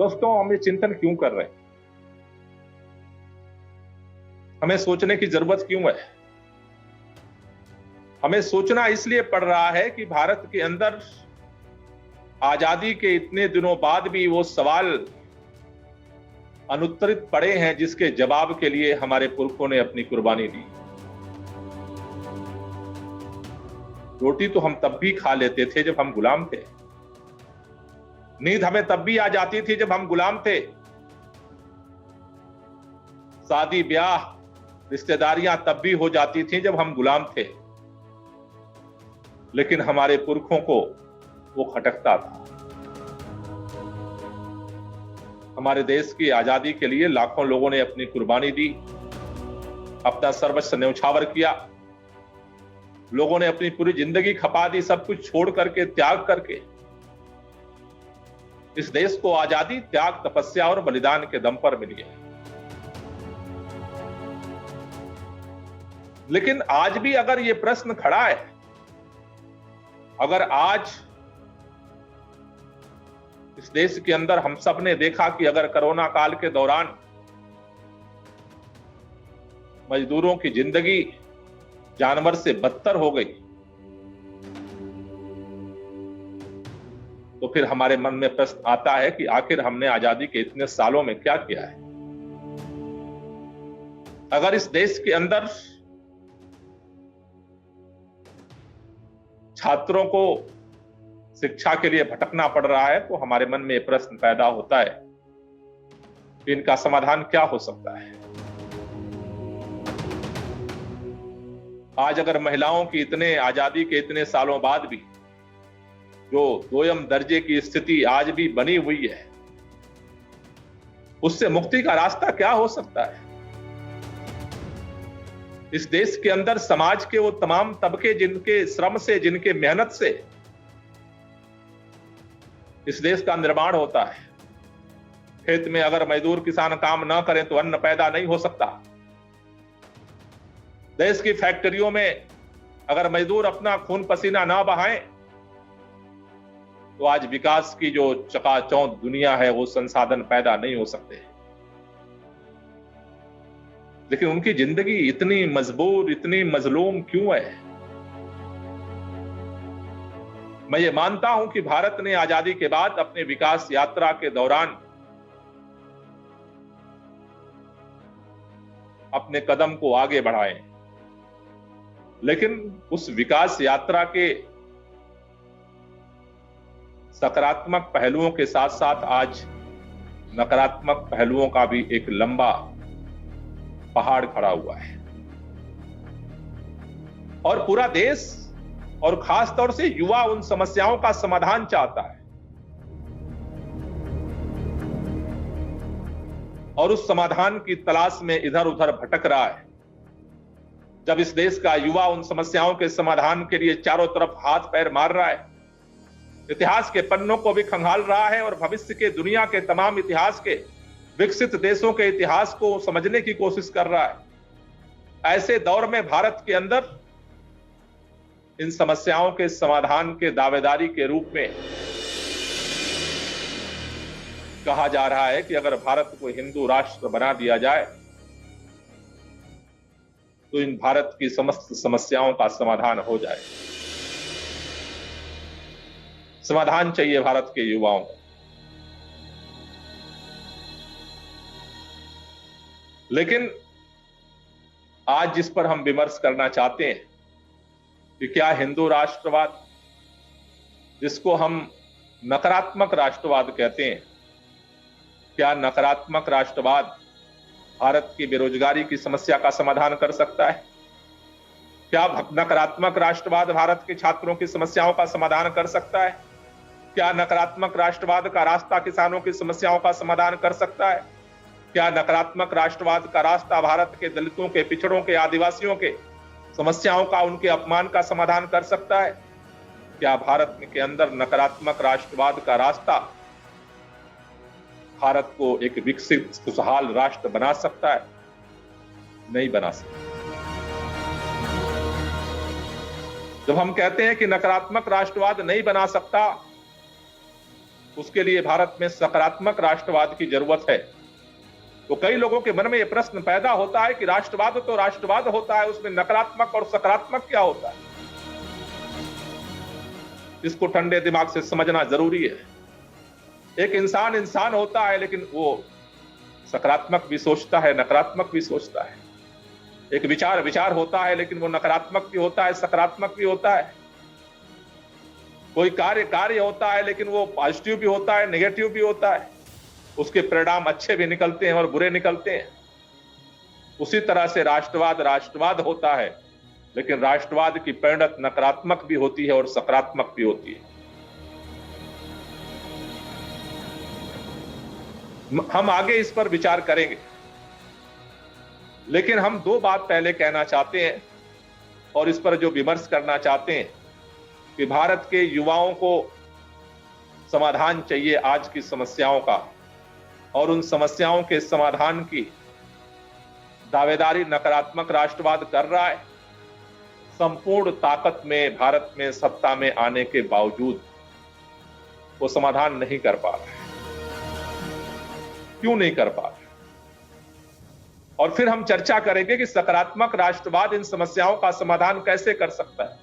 दोस्तों, हम ये चिंतन क्यों कर रहे हैं? हमें सोचने की जरूरत क्यों है? हमें सोचना इसलिए पड़ रहा है कि भारत के अंदर आजादी के इतने दिनों बाद भी वो सवाल अनुत्तरित पड़े हैं जिसके जवाब के लिए हमारे पुरखों ने अपनी कुर्बानी दी। रोटी तो हम तब भी खा लेते थे जब हम गुलाम थे। नींद हमें तब भी आ जाती थी जब हम गुलाम थे। शादी ब्याह रिश्तेदारियां तब भी हो जाती थी जब हम गुलाम थे। लेकिन हमारे पुरखों को वो खटकता था। हमारे देश की आजादी के लिए लाखों लोगों ने अपनी कुर्बानी दी, अपना सर्वस्व न्यौछावर किया। लोगों ने अपनी पूरी जिंदगी खपा दी, सब कुछ छोड़ करके, त्याग करके। इस देश को आजादी त्याग, तपस्या और बलिदान के दम पर मिली है। लेकिन आज भी अगर यह प्रश्न खड़ा है, अगर आज इस देश के अंदर हम सब ने देखा कि अगर कोरोना काल के दौरान मजदूरों की जिंदगी जानवर से बदतर हो गई, तो फिर हमारे मन में प्रश्न आता है कि आखिर हमने आजादी के इतने सालों में क्या किया है? अगर इस देश के अंदर छात्रों को शिक्षा के लिए भटकना पड़ रहा है, तो हमारे मन में प्रश्न पैदा होता है कि इनका समाधान क्या हो सकता है। आज अगर महिलाओं की इतने आजादी के इतने सालों बाद भी जो दोयम दर्जे की स्थिति आज भी बनी हुई है, उससे मुक्ति का रास्ता क्या हो सकता है? इस देश के अंदर समाज के वो तमाम तबके जिनके श्रम से, जिनके मेहनत से इस देश का निर्माण होता है। खेत में अगर मजदूर किसान काम ना करें तो अन्न पैदा नहीं हो सकता। देश की फैक्ट्रियों में अगर मजदूर अपना खून पसीना ना बहाएं तो आज विकास की जो चकाचौंध दुनिया है वो संसाधन पैदा नहीं हो सकते। लेकिन उनकी जिंदगी इतनी मजबूर, इतनी मजलूम क्यों है? मैं ये मानता हूं कि भारत ने आजादी के बाद अपने विकास यात्रा के दौरान अपने कदम को आगे बढ़ाए, लेकिन उस विकास यात्रा के सकारात्मक पहलुओं के साथ साथ आज नकारात्मक पहलुओं का भी एक लंबा पहाड़ खड़ा हुआ है। और पूरा देश और खास तौर से युवा उन समस्याओं का समाधान चाहता है, और उस समाधान की तलाश में इधर उधर भटक रहा है। जब इस देश का युवा उन समस्याओं के समाधान के लिए चारों तरफ हाथ पैर मार रहा है, इतिहास के पन्नों को भी खंगाल रहा है और भविष्य के दुनिया के तमाम इतिहास के विकसित देशों के इतिहास को समझने की कोशिश कर रहा है, ऐसे दौर में भारत के अंदर इन समस्याओं के समाधान के दावेदारी के रूप में कहा जा रहा है कि अगर भारत को हिंदू राष्ट्र बना दिया जाए तो इन भारत की समस्त समस्याओं का समाधान हो जाए। समाधान चाहिए भारत के युवाओं को। लेकिन आज जिस पर हम विमर्श करना चाहते हैं कि क्या हिंदू राष्ट्रवाद, जिसको हम नकारात्मक राष्ट्रवाद कहते हैं, क्या नकारात्मक राष्ट्रवाद भारत की बेरोजगारी की समस्या का समाधान कर सकता है? क्या नकारात्मक राष्ट्रवाद भारत के छात्रों की समस्याओं का समाधान कर सकता है? क्या नकारात्मक राष्ट्रवाद का रास्ता किसानों की समस्याओं का समाधान कर सकता है? क्या नकारात्मक राष्ट्रवाद का रास्ता भारत के दलितों के, पिछड़ों के, आदिवासियों के समस्याओं का, उनके अपमान का समाधान कर सकता है? क्या भारत के अंदर नकारात्मक राष्ट्रवाद का रास्ता भारत को एक विकसित खुशहाल राष्ट्र बना सकता है? नहीं बना सकता। जब हम कहते हैं कि नकारात्मक राष्ट्रवाद नहीं बना सकता, उसके लिए भारत में सकारात्मक राष्ट्रवाद की जरूरत है। तो कई लोगों के मन में यह प्रश्न पैदा होता है कि राष्ट्रवाद तो राष्ट्रवाद होता है, उसमें नकारात्मक और सकारात्मक क्या होता है? इसको ठंडे दिमाग से समझना जरूरी है। एक इंसान इंसान होता है, लेकिन वो सकारात्मक भी सोचता है, नकारात्मक भी सोचता है। एक विचार विचार होता है, लेकिन वो नकारात्मक भी होता है, सकारात्मक भी होता है। कोई कार्य कार्य होता है, लेकिन वो पॉजिटिव भी होता है, नेगेटिव भी होता है। उसके परिणाम अच्छे भी निकलते हैं और बुरे निकलते हैं। उसी तरह से राष्ट्रवाद राष्ट्रवाद होता है, लेकिन राष्ट्रवाद की परिणत नकारात्मक भी होती है और सकारात्मक भी होती है। हम आगे इस पर विचार करेंगे, लेकिन हम दो बात पहले कहना चाहते हैं और इस पर जो विमर्श करना चाहते हैं कि भारत के युवाओं को समाधान चाहिए आज की समस्याओं का, और उन समस्याओं के समाधान की दावेदारी नकारात्मक राष्ट्रवाद कर रहा है। संपूर्ण ताकत में भारत में सत्ता में आने के बावजूद वो समाधान नहीं कर पा रहा है। क्यों नहीं कर पा रहा? और फिर हम चर्चा करेंगे कि सकारात्मक राष्ट्रवाद इन समस्याओं का समाधान कैसे कर सकता है,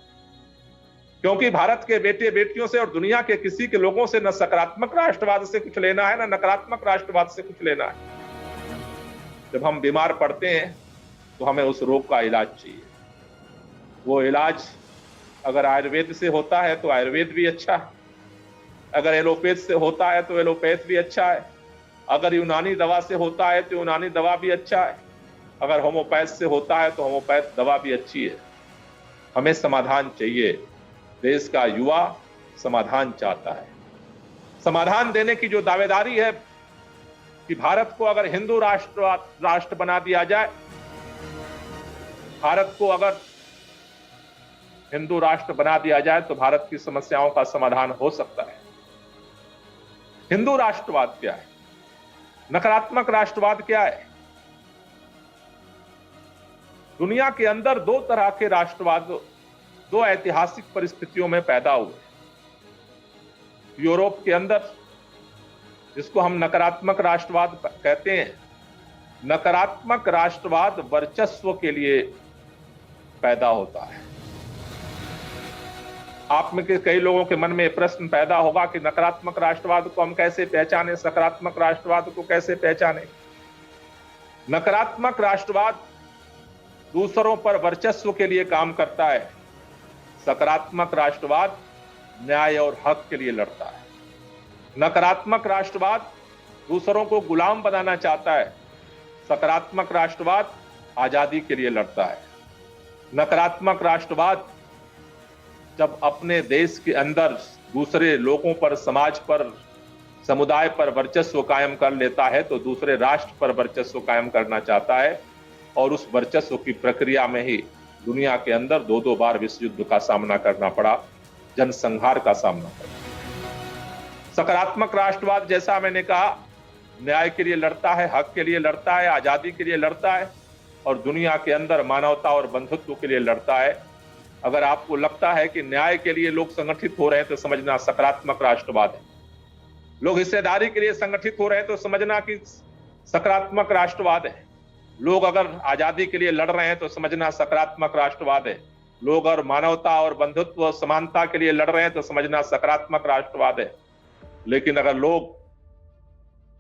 क्योंकि भारत के बेटे बेटियों से और दुनिया के किसी के लोगों से न सकारात्मक राष्ट्रवाद से कुछ लेना है, न नकारात्मक राष्ट्रवाद से कुछ लेना है। जब हम बीमार पड़ते हैं तो हमें उस रोग का इलाज चाहिए। वो इलाज अगर आयुर्वेद से होता है तो आयुर्वेद भी अच्छा है, अगर एलोपैथ से होता है तो एलोपैथ भी अच्छा है, अगर यूनानी दवा से होता है तो यूनानी दवा भी अच्छा है, अगर होम्योपैथ से होता है तो होम्योपैथ दवा भी अच्छी है। हमें समाधान चाहिए। देश का युवा समाधान चाहता है। समाधान देने की जो दावेदारी है कि भारत को अगर हिंदू राष्ट्र बना दिया जाए, भारत को अगर हिंदू राष्ट्र बना दिया जाए तो भारत की समस्याओं का समाधान हो सकता है। हिंदू राष्ट्रवाद क्या है? नकारात्मक राष्ट्रवाद क्या है? दुनिया के अंदर दो तरह के राष्ट्रवाद दो ऐतिहासिक परिस्थितियों में पैदा हुए। यूरोप के अंदर, जिसको हम नकारात्मक राष्ट्रवाद कहते हैं, नकारात्मक राष्ट्रवाद वर्चस्व के लिए पैदा होता है। आप में के कई लोगों के मन में प्रश्न पैदा होगा कि नकारात्मक राष्ट्रवाद को हम कैसे पहचानें, सकारात्मक राष्ट्रवाद को कैसे पहचानें। नकारात्मक राष्ट्रवाद दूसरों पर वर्चस्व के लिए काम करता है, सकारात्मक राष्ट्रवाद न्याय और हक के लिए लड़ता है। नकारात्मक राष्ट्रवाद दूसरों को गुलाम बनाना चाहता है, सकारात्मक राष्ट्रवाद आजादी के लिए लड़ता है। नकारात्मक राष्ट्रवाद जब अपने देश के अंदर दूसरे लोगों पर, समाज पर, समुदाय पर वर्चस्व कायम कर लेता है तो दूसरे राष्ट्र पर वर्चस्व कायम करना चाहता है, और उस वर्चस्व की प्रक्रिया में ही दुनिया के अंदर दो दो बार विश्व युद्ध का सामना करना पड़ा, जनसंहार का सामना पड़ा। सकारात्मक राष्ट्रवाद, जैसा मैंने कहा, न्याय के लिए लड़ता है, हक के लिए लड़ता है, आजादी के लिए लड़ता है, और दुनिया के अंदर मानवता और बंधुत्व के लिए लड़ता है। अगर आपको लगता है कि न्याय के लिए लोग संगठित हो रहे हैं तो समझना सकारात्मक राष्ट्रवाद है। लोग हिस्सेदारी के लिए संगठित हो रहे हैं तो समझना कि सकारात्मक राष्ट्रवाद है। लोग अगर आजादी के लिए लड़ रहे हैं तो समझना सकारात्मक राष्ट्रवाद है। लोग अगर मानवता और बंधुत्व और समानता के लिए लड़ रहे हैं तो समझना सकारात्मक राष्ट्रवाद है। लेकिन अगर लोग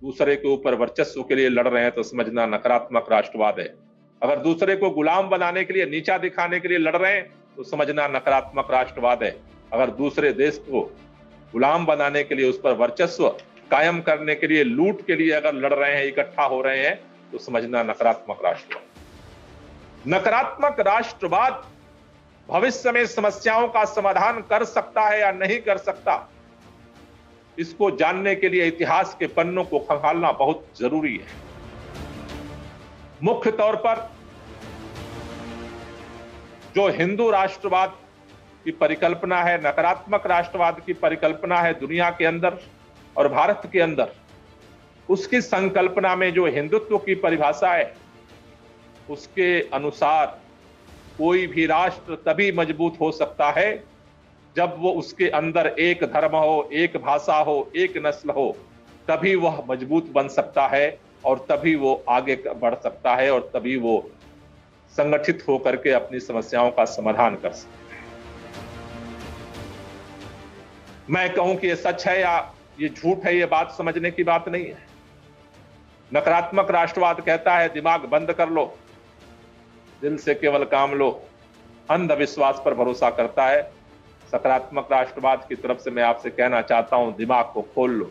दूसरे के ऊपर वर्चस्व के लिए लड़ रहे हैं तो समझना नकारात्मक राष्ट्रवाद है। अगर दूसरे को गुलाम बनाने के लिए, नीचा दिखाने के लिए लड़ रहे हैं तो समझना नकारात्मक राष्ट्रवाद है। अगर दूसरे देश को गुलाम बनाने के लिए, उस पर वर्चस्व कायम करने के लिए, लूट के लिए अगर लड़ रहे हैं, इकट्ठा हो रहे हैं, तो समझना नकारात्मक राष्ट्रवाद। नकारात्मक राष्ट्रवाद भविष्य में समस्याओं का समाधान कर सकता है या नहीं कर सकता, इसको जानने के लिए इतिहास के पन्नों को खंगालना बहुत जरूरी है। मुख्य तौर पर जो हिंदू राष्ट्रवाद की परिकल्पना है, नकारात्मक राष्ट्रवाद की परिकल्पना है दुनिया के अंदर और भारत के अंदर, उसकी संकल्पना में जो हिंदुत्व की परिभाषा है, उसके अनुसार कोई भी राष्ट्र तभी मजबूत हो सकता है जब वो उसके अंदर एक धर्म हो, एक भाषा हो, एक नस्ल हो, तभी वह मजबूत बन सकता है और तभी वो आगे बढ़ सकता है और तभी वो संगठित होकर के अपनी समस्याओं का समाधान कर सकता है। मैं कहूं कि ये सच है या ये झूठ है, ये बात समझने की बात नहीं है। नकारात्मक राष्ट्रवाद कहता है दिमाग बंद कर लो, दिल से केवल काम लो, अंधविश्वास पर भरोसा करता है। सकारात्मक राष्ट्रवाद की तरफ से मैं आपसे कहना चाहता हूं, दिमाग को खोल लो,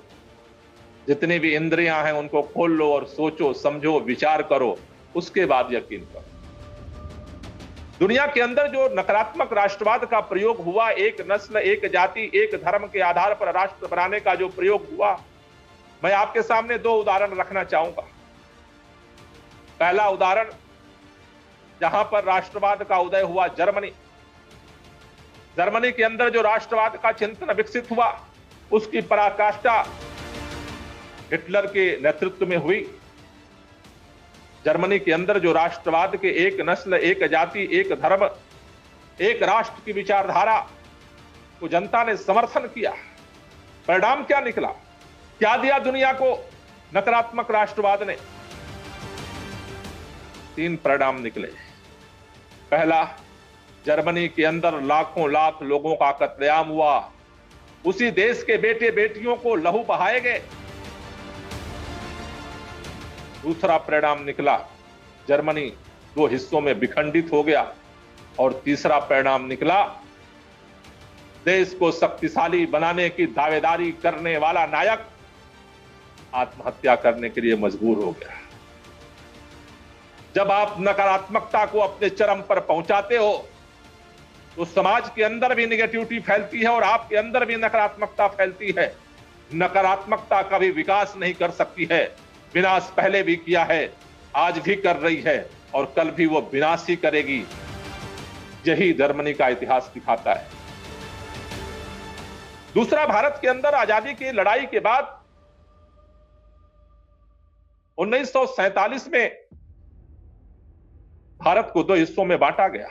जितनी भी इंद्रियां हैं उनको खोल लो और सोचो, समझो, विचार करो, उसके बाद यकीन करो। दुनिया के अंदर जो नकारात्मक राष्ट्रवाद का प्रयोग हुआ, एक नस्ल, एक जाति, एक धर्म के आधार पर राष्ट्र बनाने का जो प्रयोग हुआ, मैं आपके सामने दो उदाहरण रखना चाहूंगा। पहला उदाहरण, जहां पर राष्ट्रवाद का उदय हुआ, जर्मनी। जर्मनी के अंदर जो राष्ट्रवाद का चिंतन विकसित हुआ, उसकी पराकाष्ठा हिटलर के नेतृत्व में हुई। जर्मनी के अंदर जो राष्ट्रवाद के एक नस्ल, एक जाति, एक धर्म, एक राष्ट्र की विचारधारा को जनता ने समर्थन किया। परिणाम क्या निकला? क्या दिया दुनिया को नकारात्मक राष्ट्रवाद ने? 3 परिणाम निकले। पहला, जर्मनी के अंदर लाखों लाख लोगों का कत्लेआम हुआ, उसी देश के बेटे बेटियों को लहू बहाए गए। दूसरा परिणाम निकला, जर्मनी 2 हिस्सों में विखंडित हो गया। और तीसरा परिणाम निकला, देश को शक्तिशाली बनाने की दावेदारी करने वाला नायक आत्महत्या करने के लिए मजबूर हो गया। जब आप नकारात्मकता को अपने चरम पर पहुंचाते हो तो समाज के अंदर भी नेगेटिविटी फैलती है और आपके अंदर भी नकारात्मकता फैलती है। नकारात्मकता कभी विकास नहीं कर सकती है। विनाश पहले भी किया है, आज भी कर रही है और कल भी वो विनाश ही करेगी। यही जर्मनी का इतिहास दिखाता है। दूसरा, भारत के अंदर आजादी की लड़ाई के बाद 1947 में भारत को 2 हिस्सों में बांटा गया।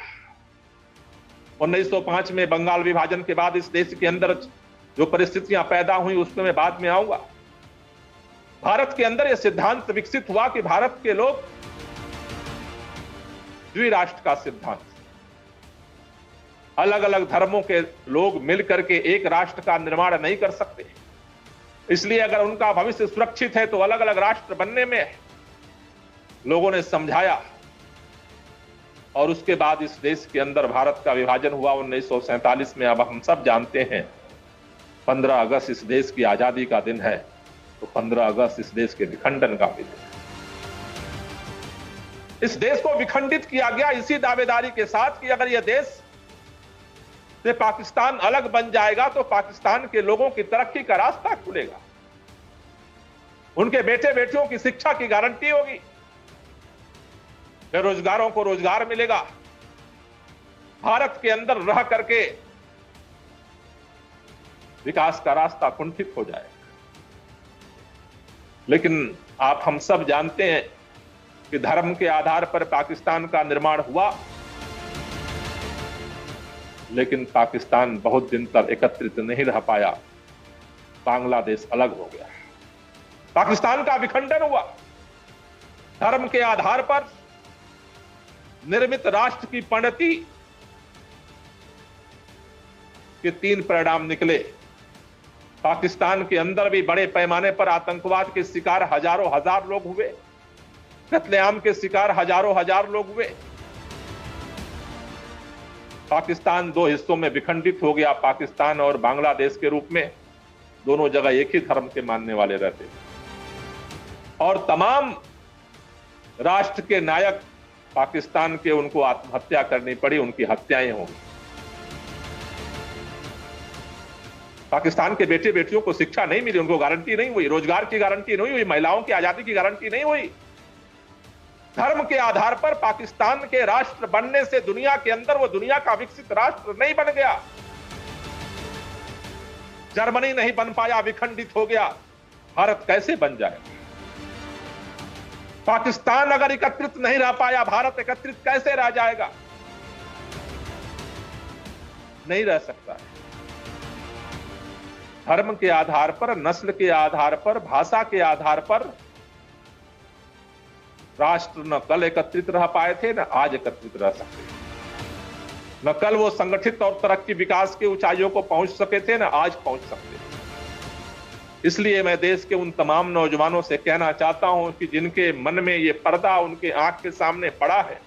1905 में बंगाल विभाजन के बाद इस देश के अंदर जो परिस्थितियां पैदा हुई उसमें मैं बाद में आऊंगा। भारत के अंदर यह सिद्धांत विकसित हुआ कि भारत के लोग द्विराष्ट्र का सिद्धांत, अलग अलग धर्मों के लोग मिलकर के एक राष्ट्र का निर्माण नहीं कर सकते, इसलिए अगर उनका भविष्य सुरक्षित है तो अलग अलग राष्ट्र बनने में लोगों ने समझाया। और उसके बाद इस देश के अंदर भारत का विभाजन हुआ 1947 में। अब हम सब जानते हैं 15 अगस्त इस देश की आजादी का दिन है, तो 15 अगस्त इस देश के विखंडन का भी दिन है। इस देश को विखंडित किया गया इसी दावेदारी के साथ कि अगर यह देश से पाकिस्तान अलग बन जाएगा तो पाकिस्तान के लोगों की तरक्की का रास्ता खुलेगा, उनके बेटे बेटियों की शिक्षा की गारंटी होगी, बेरोजगारों को रोजगार मिलेगा, भारत के अंदर रह करके विकास का रास्ता कुंठित हो जाएगा। लेकिन आप हम सब जानते हैं कि धर्म के आधार पर पाकिस्तान का निर्माण हुआ, लेकिन पाकिस्तान बहुत दिन तक एकत्रित नहीं रह पाया। बांग्लादेश अलग हो गया, पाकिस्तान का विखंडन हुआ। धर्म के आधार पर निर्मित राष्ट्र की परिणति के 3 परिणाम निकले। पाकिस्तान के अंदर भी बड़े पैमाने पर आतंकवाद के शिकार हजारों हजार लोग हुए, कत्लेआम के शिकार हजारों हजार लोग हुए। पाकिस्तान 2 हिस्सों में विखंडित हो गया। पाकिस्तान और बांग्लादेश के रूप में दोनों जगह एक ही धर्म के मानने वाले रहते थे और तमाम राष्ट्र के नायक पाकिस्तान के, उनको आत्महत्या करनी पड़ी, उनकी हत्याएं होंगी। पाकिस्तान के बेटे बेटियों को शिक्षा नहीं मिली, उनको गारंटी नहीं हुई, रोजगार की गारंटी नहीं हुई, महिलाओं की आजादी की गारंटी नहीं हुई। धर्म के आधार पर पाकिस्तान के राष्ट्र बनने से दुनिया के अंदर वो दुनिया का विकसित राष्ट्र नहीं बन गया। जर्मनी नहीं बन पाया, विखंडित हो गया, भारत कैसे बन जाएगा? पाकिस्तान अगर एकत्रित नहीं रह पाया, भारत एकत्रित कैसे रह जाएगा? नहीं रह सकता है। धर्म के आधार पर, नस्ल के आधार पर, भाषा के आधार पर राष्ट्र न कल एकत्रित रह पाए थे, न आज एकत्रित रह सकते। न कल वो संगठित और तरक्की विकास की ऊंचाइयों को पहुंच सके थे, न आज पहुंच सकते। इसलिए मैं देश के उन तमाम नौजवानों से कहना चाहता हूं कि जिनके मन में ये पर्दा उनके आंख के सामने पड़ा है,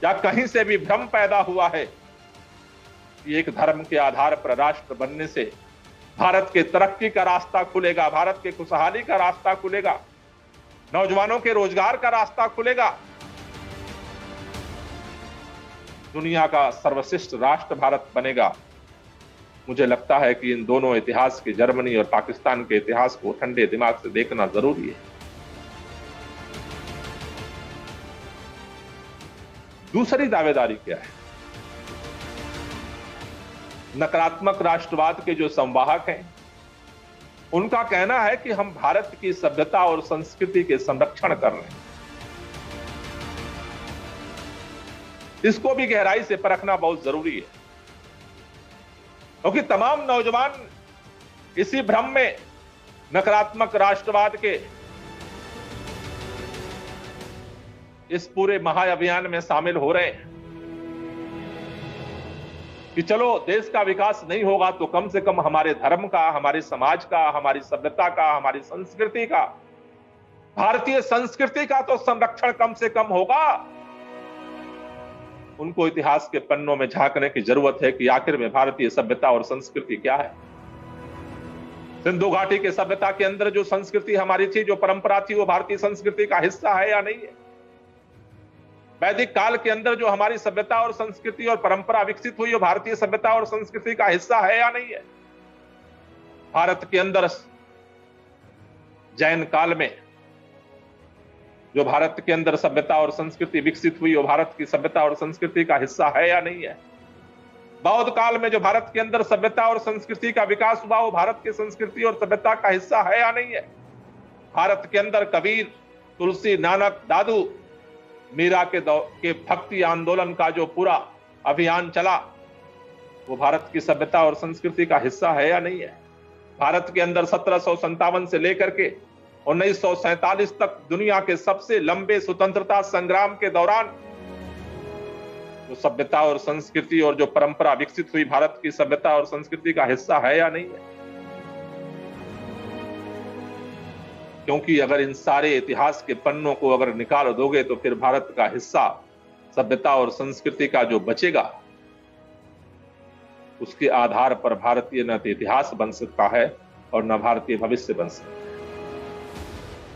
या कहीं से भी भ्रम पैदा हुआ है कि एक धर्म के आधार पर राष्ट्र बनने से भारत के तरक्की का रास्ता खुलेगा, भारत के खुशहाली का रास्ता खुलेगा, नौजवानों के रोजगार का रास्ता खुलेगा, दुनिया का सर्वश्रेष्ठ राष्ट्र भारत बनेगा, मुझे लगता है कि इन दोनों इतिहास के, जर्मनी और पाकिस्तान के इतिहास को ठंडे दिमाग से देखना जरूरी है। दूसरी दावेदारी क्या है? नकारात्मक राष्ट्रवाद के जो संवाहक हैं, उनका कहना है कि हम भारत की सभ्यता और संस्कृति के संरक्षण कर रहे हैं। इसको भी गहराई से परखना बहुत जरूरी है, क्योंकि तमाम नौजवान इसी भ्रम में नकारात्मक राष्ट्रवाद के इस पूरे महाअभियान में शामिल हो रहे हैं कि चलो देश का विकास नहीं होगा तो कम से कम हमारे धर्म का, हमारे समाज का, हमारी सभ्यता का, हमारी संस्कृति का, भारतीय संस्कृति का तो संरक्षण कम से कम होगा। उनको इतिहास के पन्नों में झांकने की जरूरत है कि आखिर में भारतीय सभ्यता और संस्कृति क्या है। सिंधु घाटी के सभ्यता के अंदर जो संस्कृति हमारी थी, जो परंपरा थी, वो भारतीय संस्कृति का हिस्सा है या नहीं है? वैदिक काल के अंदर जो हमारी सभ्यता और संस्कृति और परंपरा विकसित हुई, वो भारतीय सभ्यता और संस्कृति का हिस्सा है या नहीं है? भारत के अंदर जैन काल में जो भारत के अंदर सभ्यता और संस्कृति विकसित हुई, वो भारत की सभ्यता और संस्कृति का हिस्सा है या नहीं है? बौद्ध काल में जो भारत के अंदर सभ्यता और संस्कृति का विकास हुआ, वो भारत की संस्कृति और सभ्यता का हिस्सा है या नहीं है? भारत के अंदर कबीर, तुलसी, नानक, दादू, मीरा के भक्ति आंदोलन का जो पूरा अभियान चला, वो भारत की सभ्यता और संस्कृति का हिस्सा है या नहीं है? भारत के अंदर 1757 से लेकर के 1947 तक दुनिया के सबसे लंबे स्वतंत्रता संग्राम के दौरान जो सभ्यता और संस्कृति और जो परंपरा विकसित हुई, भारत की सभ्यता और संस्कृति का हिस्सा है या नहीं है? क्योंकि अगर इन सारे इतिहास के पन्नों को अगर निकाल दोगे तो फिर भारत का हिस्सा सभ्यता और संस्कृति का जो बचेगा, उसके आधार पर भारतीय न तो इतिहास बन सकता है और न भारतीय भविष्य बन सकता है।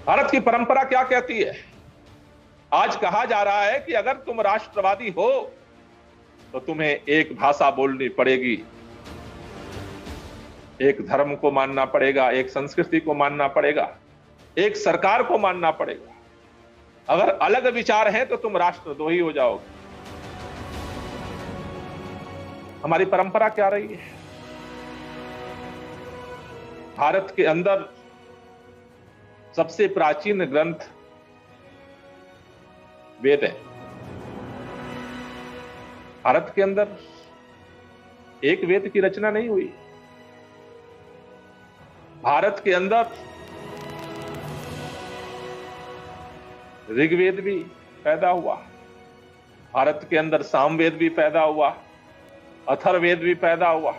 भारत की परंपरा क्या कहती है? आज कहा जा रहा है कि अगर तुम राष्ट्रवादी हो तो तुम्हें एक भाषा बोलनी पड़ेगी, एक धर्म को मानना पड़ेगा, एक संस्कृति को मानना पड़ेगा, एक सरकार को मानना पड़ेगा। अगर अलग विचार हैं तो तुम राष्ट्रद्रोही हो जाओगे। हमारी परंपरा क्या रही है? भारत के अंदर सबसे प्राचीन ग्रंथ वेद है। भारत के अंदर एक वेद की रचना नहीं हुई। भारत के अंदर ऋग्वेद भी पैदा हुआ, भारत के अंदर सामवेद भी पैदा हुआ, अथर्ववेद भी पैदा हुआ,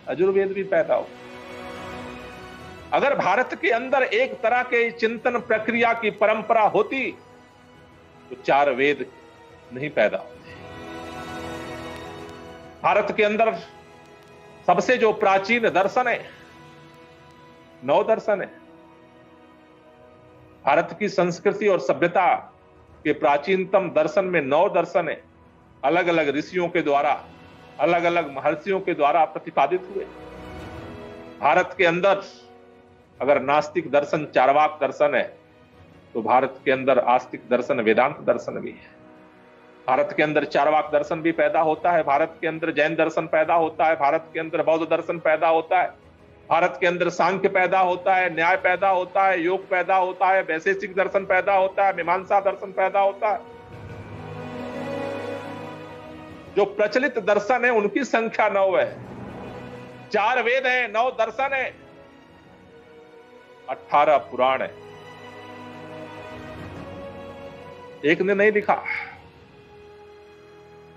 यजुर्वेद भी पैदा हुआ। अगर भारत के अंदर एक तरह के चिंतन प्रक्रिया की परंपरा होती तो 4 वेद नहीं पैदा होते। भारत के अंदर सबसे जो प्राचीन दर्शन है, 9 दर्शन है। भारत की संस्कृति और सभ्यता के प्राचीनतम दर्शन में 9 दर्शन है, अलग अलग ऋषियों के द्वारा, अलग अलग महर्षियों के द्वारा प्रतिपादित हुए। भारत के अंदर अगर नास्तिक दर्शन चार्वाक दर्शन है तो भारत के अंदर आस्तिक दर्शन वेदांत दर्शन भी है। भारत के अंदर चार्वाक दर्शन भी पैदा होता है, भारत के अंदर जैन दर्शन पैदा होता है, भारत के अंदर बौद्ध दर्शन पैदा होता है, भारत के अंदर सांख्य पैदा होता है, न्याय पैदा होता है, योग पैदा होता है, वैशेषिक दर्शन पैदा होता है, मीमांसा दर्शन पैदा होता है। जो प्रचलित दर्शन है उनकी संख्या 9 है। 4 वेद हैं, 9 दर्शन है, 18 पुराण है। एक ने नहीं लिखा।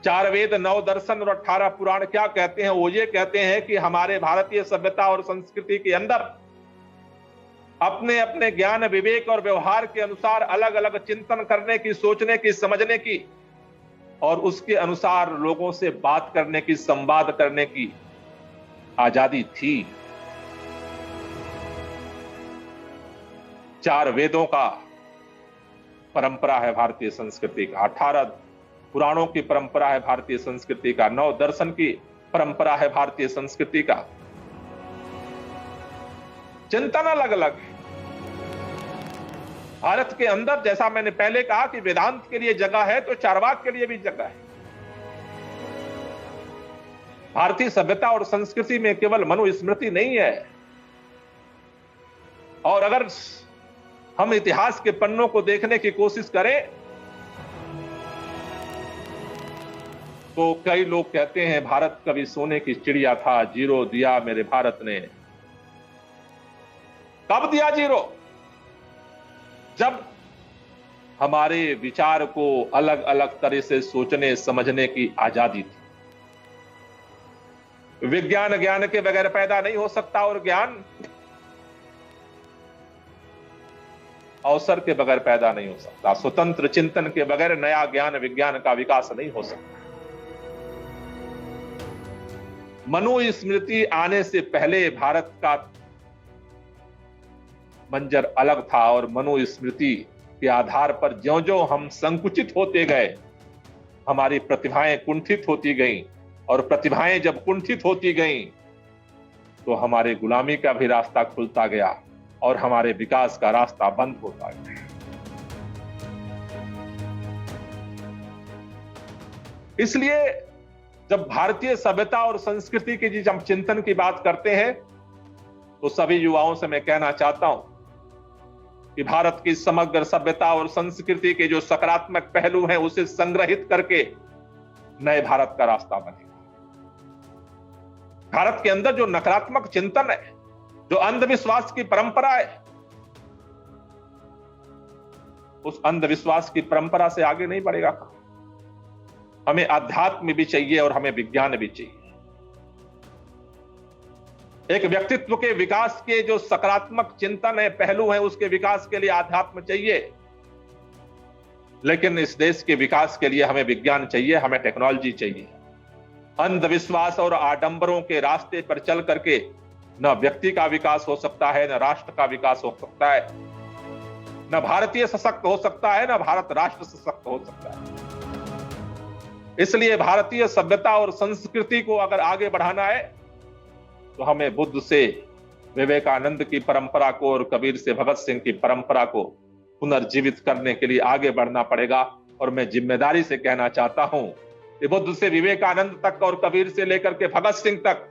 4 वेद, 9 दर्शन और 18 पुराण क्या कहते हैं? वो ये कहते हैं कि हमारे भारतीय सभ्यता और संस्कृति के अंदर अपने अपने ज्ञान, विवेक और व्यवहार के अनुसार अलग अलग चिंतन करने की, सोचने की, समझने की और उसके अनुसार लोगों से बात करने की, संवाद करने की आजादी थी। 4 वेदों का परंपरा है भारतीय संस्कृति का, 18 पुराणों की परंपरा है भारतीय संस्कृति का, 9 दर्शन की परंपरा है भारतीय संस्कृति का। चिंतन अलग अलग है। भारत के अंदर, जैसा मैंने पहले कहा कि वेदांत के लिए जगह है, तो चार्वाक के लिए भी जगह है। भारतीय सभ्यता और संस्कृति में केवल मनुस्मृति नहीं है। और अगर हम इतिहास के पन्नों को देखने की कोशिश करें तो कई लोग कहते हैं भारत कभी सोने की चिड़िया था, जीरो दिया मेरे भारत ने। कब दिया जीरो? जब हमारे विचार को अलग अलग तरह से सोचने समझने की आजादी थी। विज्ञान ज्ञान के बगैर पैदा नहीं हो सकता और ज्ञान अवसर के बगैर पैदा नहीं हो सकता। स्वतंत्र चिंतन के बगैर नया ज्ञान विज्ञान का विकास नहीं हो सकता। मनुस्मृति आने से पहले भारत का मंजर अलग था और मनुस्मृति के आधार पर ज्यों-ज्यों हम संकुचित होते गए, हमारी प्रतिभाएं कुंठित होती गईं और प्रतिभाएं जब कुंठित होती गईं तो हमारे गुलामी का भी रास्ता खुलता गया और हमारे विकास का रास्ता बंद होता गया। इसलिए जब भारतीय सभ्यता और संस्कृति की जब हम चिंतन की बात करते हैं तो सभी युवाओं से मैं कहना चाहता हूं कि भारत की समग्र सभ्यता और संस्कृति के जो सकारात्मक पहलू हैं उसे संग्रहित करके नए भारत का रास्ता बनेगा। भारत के अंदर जो नकारात्मक चिंतन है, जो अंधविश्वास की परंपरा है, उस अंधविश्वास की परंपरा से आगे नहीं बढ़ेगा। हमें आध्यात्म भी चाहिए और हमें विज्ञान भी चाहिए। एक व्यक्तित्व के विकास के जो सकारात्मक चिंतन है, पहलू है, उसके विकास के लिए आध्यात्म चाहिए। लेकिन इस देश के विकास के लिए हमें विज्ञान चाहिए, हमें टेक्नोलॉजी चाहिए। अंधविश्वास और आडंबरों के रास्ते पर चल करके न व्यक्ति का विकास हो सकता है, न राष्ट्र का विकास हो सकता है, न भारतीय सशक्त हो सकता है, न भारत राष्ट्र सशक्त हो सकता है। इसलिए भारतीय सभ्यता और संस्कृति को अगर आगे बढ़ाना है तो हमें बुद्ध से विवेकानंद की परंपरा को और कबीर से भगत सिंह की परंपरा को पुनर्जीवित करने के लिए आगे बढ़ना पड़ेगा। और मैं जिम्मेदारी से कहना चाहता हूं कि बुद्ध से विवेकानंद तक और कबीर से लेकर के भगत सिंह तक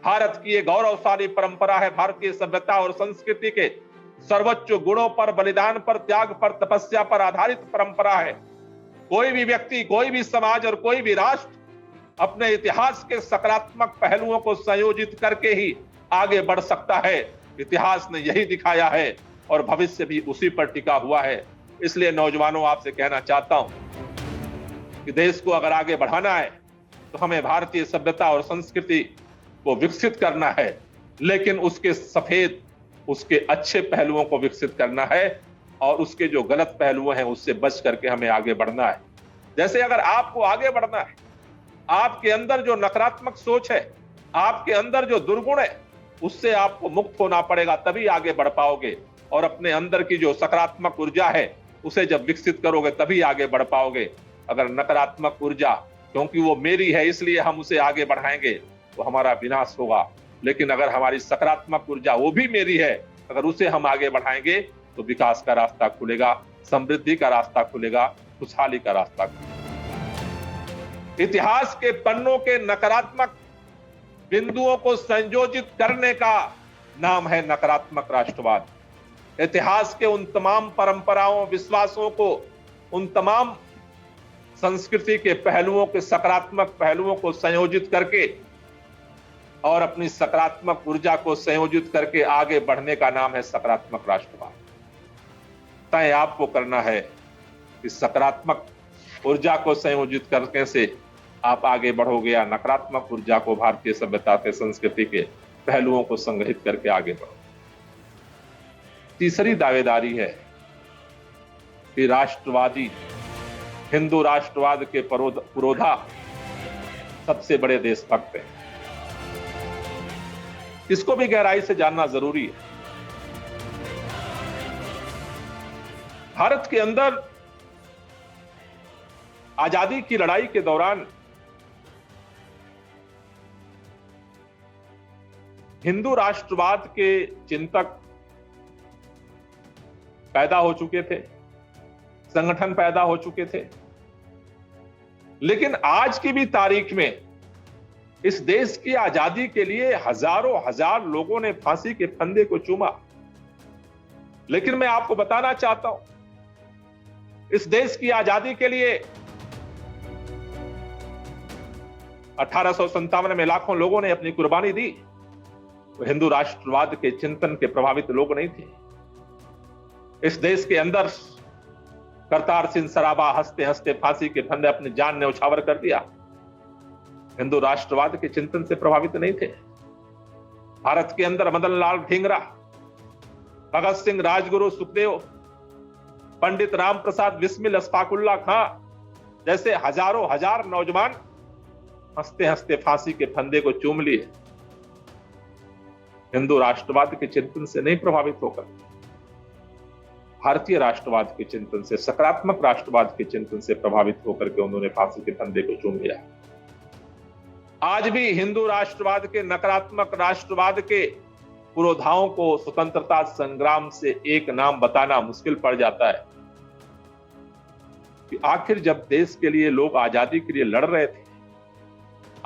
भारत की एक गौरवशाली परंपरा है। भारतीय सभ्यता और संस्कृति के सर्वोच्च गुणों पर, बलिदान पर, त्याग पर, तपस्या पर आधारित परंपरा है। कोई भी व्यक्ति, कोई भी समाज और कोई भी राष्ट्र अपने इतिहास के सकारात्मक पहलुओं को संयोजित करके ही आगे बढ़ सकता है। इतिहास ने यही दिखाया है और भविष्य भी उसी पर टिका हुआ है। इसलिए नौजवानों, आपसे कहना चाहता हूं कि देश को अगर आगे बढ़ाना है तो हमें भारतीय सभ्यता और संस्कृति को विकसित करना है, लेकिन उसके सफेद, उसके अच्छे पहलुओं को विकसित करना है और उसके जो गलत पहलू हैं उससे बच करके हमें आगे बढ़ना है। जैसे अगर आपको आगे बढ़ना है, आपके अंदर जो नकारात्मक सोच है, आपके अंदर जो दुर्गुण है, उससे आपको मुक्त होना पड़ेगा, तभी आगे बढ़ पाओगे। और अपने अंदर की जो सकारात्मक ऊर्जा है उसे जब विकसित करोगे तभी आगे बढ़ पाओगे। अगर नकारात्मक ऊर्जा, क्योंकि वो मेरी है इसलिए हम उसे आगे बढ़ाएंगे, तो हमारा विनाश होगा। लेकिन अगर हमारी सकारात्मक ऊर्जा वो भी मेरी है, अगर उसे हम आगे बढ़ाएंगे तो विकास का रास्ता खुलेगा, समृद्धि का रास्ता खुलेगा, खुशहाली का रास्ता खुलेगा। इतिहास के पन्नों के नकारात्मक बिंदुओं को संयोजित करने का नाम है नकारात्मक राष्ट्रवाद। इतिहास के उन तमाम परंपराओं, विश्वासों को, उन तमाम संस्कृति के पहलुओं के सकारात्मक पहलुओं को संयोजित करके और अपनी सकारात्मक ऊर्जा को संयोजित करके आगे बढ़ने का नाम है सकारात्मक राष्ट्रवाद। तय आपको करना है कि सकारात्मक ऊर्जा को संयोजित करने से आप आगे बढ़ोगे या नकारात्मक ऊर्जा को भारतीय सभ्यता के संस्कृति के पहलुओं को संग्रहित करके आगे बढ़ो। तीसरी दावेदारी है कि राष्ट्रवादी हिंदू राष्ट्रवाद के पुरोधा सबसे बड़े देशभक्त हैं। इसको भी गहराई से जानना जरूरी है। भारत के अंदर आजादी की लड़ाई के दौरान हिंदू राष्ट्रवाद के चिंतक पैदा हो चुके थे, संगठन पैदा हो चुके थे, लेकिन आज की भी तारीख में इस देश की आजादी के लिए हजारों हजार लोगों ने फांसी के फंदे को चूमा। लेकिन मैं आपको बताना चाहता हूं, इस देश की आजादी के लिए 1857 में लाखों लोगों ने अपनी कुर्बानी दी। तो हिंदू राष्ट्रवाद के चिंतन के प्रभावित लोग नहीं थे। इस देश के अंदर करतार सिंह सराबा हंसते हंसते फांसी के फंदे अपनी जान ने उछावर कर दिया। हिंदू राष्ट्रवाद के चिंतन से प्रभावित नहीं थे। भारत के अंदर मदन लाल ढींगरा, भगत सिंह, राजगुरु, सुखदेव, पंडित राम प्रसाद बिस्मिल, अशफाकुल्ला खां जैसे हजारों हजार नौजवान हंसते हंसते फांसी के फंदे को चूम लिए। हिंदू राष्ट्रवाद के चिंतन से नहीं प्रभावित होकर भारतीय राष्ट्रवाद के चिंतन से, सकारात्मक राष्ट्रवाद के चिंतन से प्रभावित होकर के उन्होंने फांसी के फंदे को चूम लिया। आज भी हिंदू राष्ट्रवाद के, नकारात्मक राष्ट्रवाद के पुरोधाओं को स्वतंत्रता संग्राम से एक नाम बताना मुश्किल पड़ जाता है कि आखिर जब देश के लिए लोग आजादी के लिए लड़ रहे थे,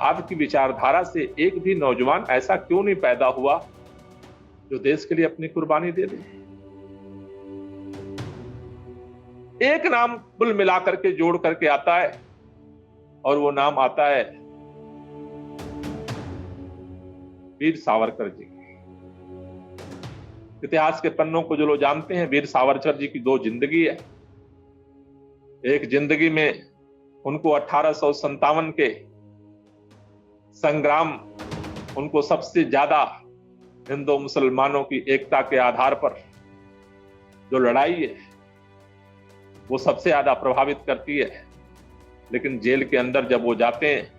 आपकी विचारधारा से एक भी नौजवान ऐसा क्यों नहीं पैदा हुआ जो देश के लिए अपनी कुर्बानी दे दे। एक नाम कुल मिलाकर के जोड़ करके आता है और वो नाम आता है वीर सावरकर जी। इतिहास के पन्नों को जो लोग जानते हैं, वीर सावरकर जी की दो जिंदगी है। एक जिंदगी में उनको 1857 के संग्राम, उनको सबसे ज्यादा हिंदू मुसलमानों की एकता के आधार पर जो लड़ाई है वो सबसे ज्यादा प्रभावित करती है। लेकिन जेल के अंदर जब वो जाते हैं,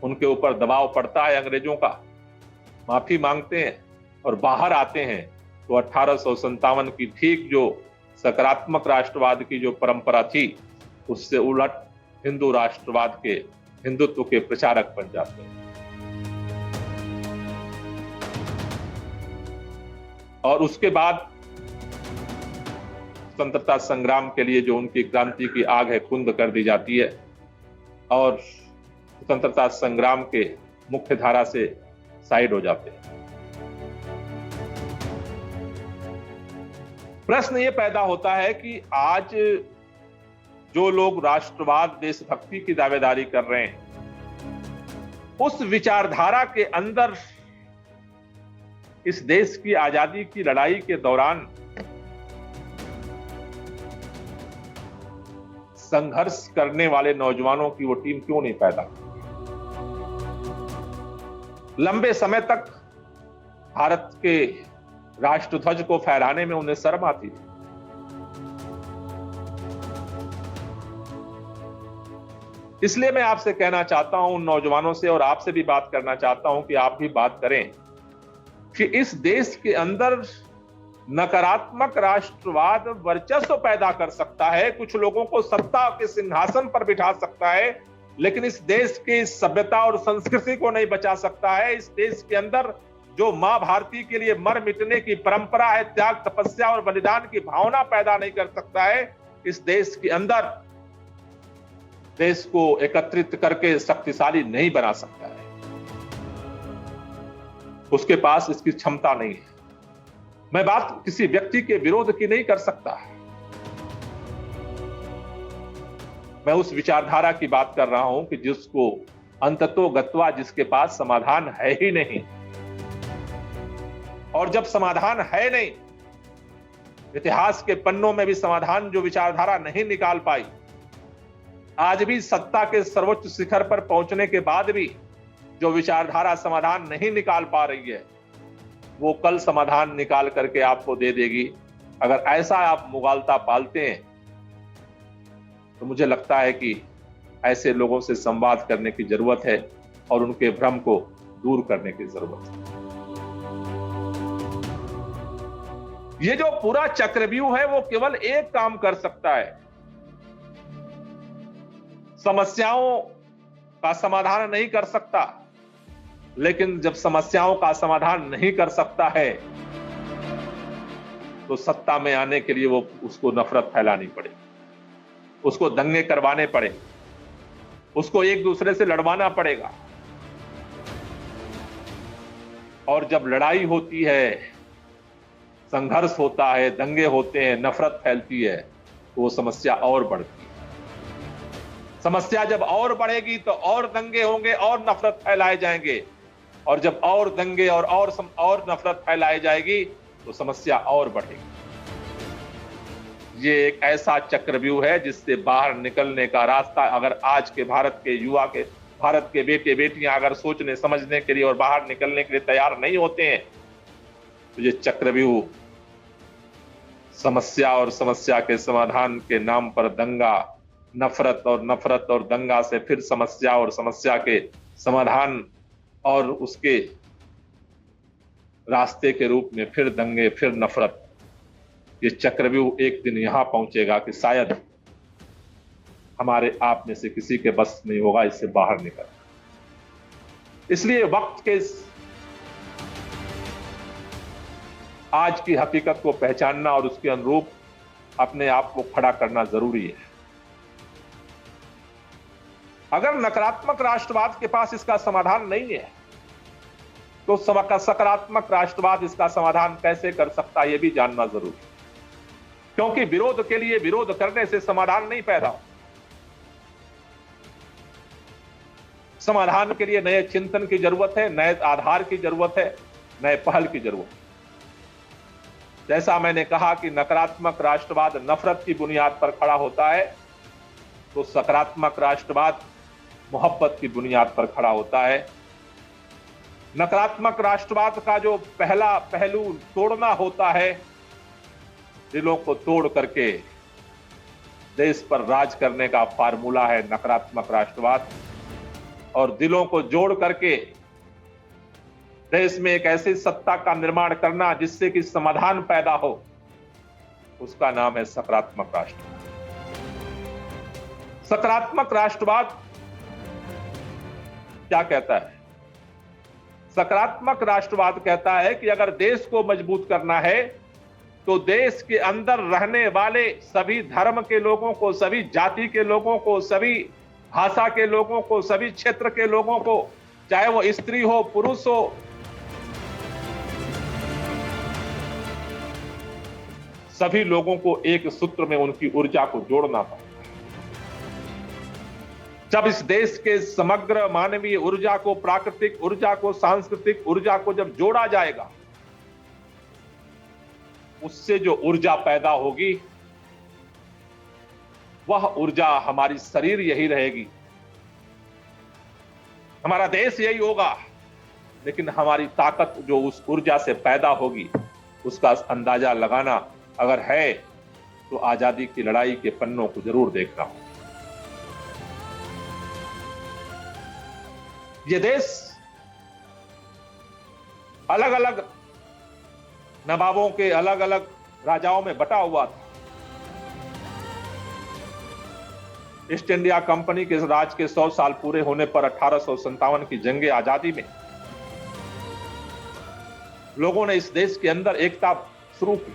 उनके ऊपर दबाव पड़ता है अंग्रेजों का, माफी मांगते हैं और बाहर आते हैं तो 1857 की ठीक जो सकारात्मक राष्ट्रवाद की जो परंपरा थी उससे उलट हिंदू राष्ट्रवाद के, हिंदुत्व के प्रचारक बन जाते हैं। और उसके बाद स्वतंत्रता संग्राम के लिए जो उनकी क्रांति की आग है कुंद कर दी जाती है और स्वतंत्रता संग्राम के मुख्य धारा से साइड हो जाते हैं। प्रश्न ये पैदा होता है कि आज जो लोग राष्ट्रवाद, देशभक्ति की दावेदारी कर रहे हैं, उस विचारधारा के अंदर इस देश की आजादी की लड़ाई के दौरान संघर्ष करने वाले नौजवानों की वो टीम क्यों नहीं पैदा? लंबे समय तक भारत के राष्ट्रध्वज को फहराने में उन्हें शर्म आती थी। इसलिए मैं आपसे कहना चाहता हूं, उन नौजवानों से, और आपसे भी बात करना चाहता हूं कि आप भी बात करें कि इस देश के अंदर नकारात्मक राष्ट्रवाद वर्चस्व पैदा कर सकता है, कुछ लोगों को सत्ता के सिंहासन पर बिठा सकता है, लेकिन इस देश की सभ्यता और संस्कृति को नहीं बचा सकता है। इस देश के अंदर जो मां भारती के लिए मर मिटने की परंपरा है, त्याग, तपस्या और बलिदान की भावना पैदा नहीं कर सकता है। इस देश के अंदर देश को एकत्रित करके शक्तिशाली नहीं बना सकता है। उसके पास इसकी क्षमता नहीं है। मैं बात किसी व्यक्ति के विरोध की नहीं कर सकता, मैं उस विचारधारा की बात कर रहा हूं कि जिसको अंततो गत्वा जिसके पास समाधान है ही नहीं। और जब समाधान है नहीं, इतिहास के पन्नों में भी समाधान जो विचारधारा नहीं निकाल पाई, आज भी सत्ता के सर्वोच्च शिखर पर पहुंचने के बाद भी जो विचारधारा समाधान नहीं निकाल पा रही है, वो कल समाधान निकाल करके आपको दे देगी। अगर ऐसा आप मुगालता पालते हैं तो मुझे लगता है कि ऐसे लोगों से संवाद करने की जरूरत है और उनके भ्रम को दूर करने की जरूरत है। ये जो पूरा चक्रव्यूह है वो केवल एक काम कर सकता है, समस्याओं का समाधान नहीं कर सकता, लेकिन जब समस्याओं का समाधान नहीं कर सकता है तो सत्ता में आने के लिए वो उसको नफरत फैलानी पड़े, उसको दंगे करवाने पड़े, उसको एक दूसरे से लड़वाना पड़ेगा। और जब लड़ाई होती है, संघर्ष होता है, दंगे होते हैं, नफरत फैलती है, तो वो समस्या और बढ़ती है। समस्या जब और बढ़ेगी तो और दंगे होंगे और नफरत फैलाए जाएंगे, और जब और दंगे और नफरत फैलाई जाएगी तो समस्या और बढ़ेगी। ये एक ऐसा चक्रव्यूह है जिससे बाहर निकलने का रास्ता अगर आज के भारत के युवा के, भारत के बेटे बेटियां अगर सोचने समझने के लिए और बाहर निकलने के लिए तैयार नहीं होते हैं, तो ये चक्रव्यूह समस्या और समस्या के समाधान के नाम पर दंगा, नफरत और दंगा से फिर समस्या और समस्या के समाधान और उसके रास्ते के रूप में फिर दंगे, फिर नफरत, ये चक्रव्यूह एक दिन यहां पहुंचेगा कि शायद हमारे आप में से किसी के बस नहीं होगा इससे बाहर निकल। इसलिए वक्त के आज की हकीकत को पहचानना और उसके अनुरूप अपने आप को खड़ा करना जरूरी है। अगर नकारात्मक राष्ट्रवाद के पास इसका समाधान नहीं है तो सकारात्मक राष्ट्रवाद इसका समाधान कैसे कर सकता है, यह भी जानना जरूरी है। क्योंकि विरोध के लिए विरोध करने से समाधान नहीं पैदा हो। समाधान के लिए नए चिंतन की जरूरत है, नए आधार की जरूरत है, नए पहल की जरूरत है। जैसा मैंने कहा कि नकारात्मक राष्ट्रवाद नफरत की बुनियाद पर खड़ा होता है, तो सकारात्मक राष्ट्रवाद मोहब्बत की बुनियाद पर खड़ा होता है। नकारात्मक राष्ट्रवाद का जो पहला पहलू तोड़ना होता है, दिलों को तोड़ करके देश पर राज करने का फार्मूला है नकारात्मक राष्ट्रवाद, और दिलों को जोड़ करके देश में एक ऐसी सत्ता का निर्माण करना जिससे कि समाधान पैदा हो, उसका नाम है सकारात्मक राष्ट्रवाद। सकारात्मक राष्ट्रवाद क्या कहता है? सकारात्मक राष्ट्रवाद कहता है कि अगर देश को मजबूत करना है तो देश के अंदर रहने वाले सभी धर्म के लोगों को, सभी जाति के लोगों को, सभी भाषा के लोगों को, सभी क्षेत्र के लोगों को, चाहे वो स्त्री हो पुरुष हो, सभी लोगों को एक सूत्र में उनकी ऊर्जा को जोड़ना पड़ेगा। जब इस देश के समग्र मानवीय ऊर्जा को, प्राकृतिक ऊर्जा को, सांस्कृतिक ऊर्जा को जब जोड़ा जाएगा, उससे जो ऊर्जा पैदा होगी वह ऊर्जा हमारी शरीर यही रहेगी, हमारा देश यही होगा, लेकिन हमारी ताकत जो उस ऊर्जा से पैदा होगी उसका अंदाजा लगाना अगर है तो आजादी की लड़ाई के पन्नों को जरूर देखना हो। ये देश अलग अलग नवाबों के, अलग अलग राजाओं में बटा हुआ था। ईस्ट इंडिया कंपनी के राज के 100 साल पूरे होने पर 1857 की जंगे आजादी में लोगों ने इस देश के अंदर एकता शुरू की।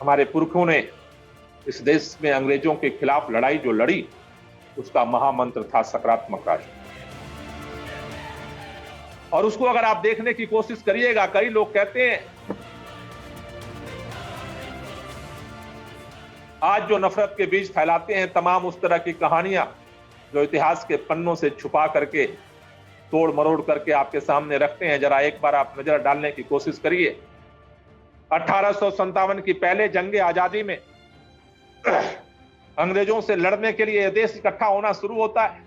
हमारे पुरखों ने इस देश में अंग्रेजों के खिलाफ लड़ाई जो लड़ी, उसका महामंत्र था सकारात्मक राष्ट्र। और उसको अगर आप देखने की कोशिश करिएगा, कई लोग कहते हैं आज जो नफरत के बीज फैलाते हैं, तमाम उस तरह की कहानियां जो इतिहास के पन्नों से छुपा करके, तोड़ मरोड़ करके आपके सामने रखते हैं, जरा एक बार आप नजर डालने की कोशिश करिए। 1857 की पहले जंगे आजादी में अंग्रेजों से लड़ने के लिए देश इकट्ठा होना शुरू होता है।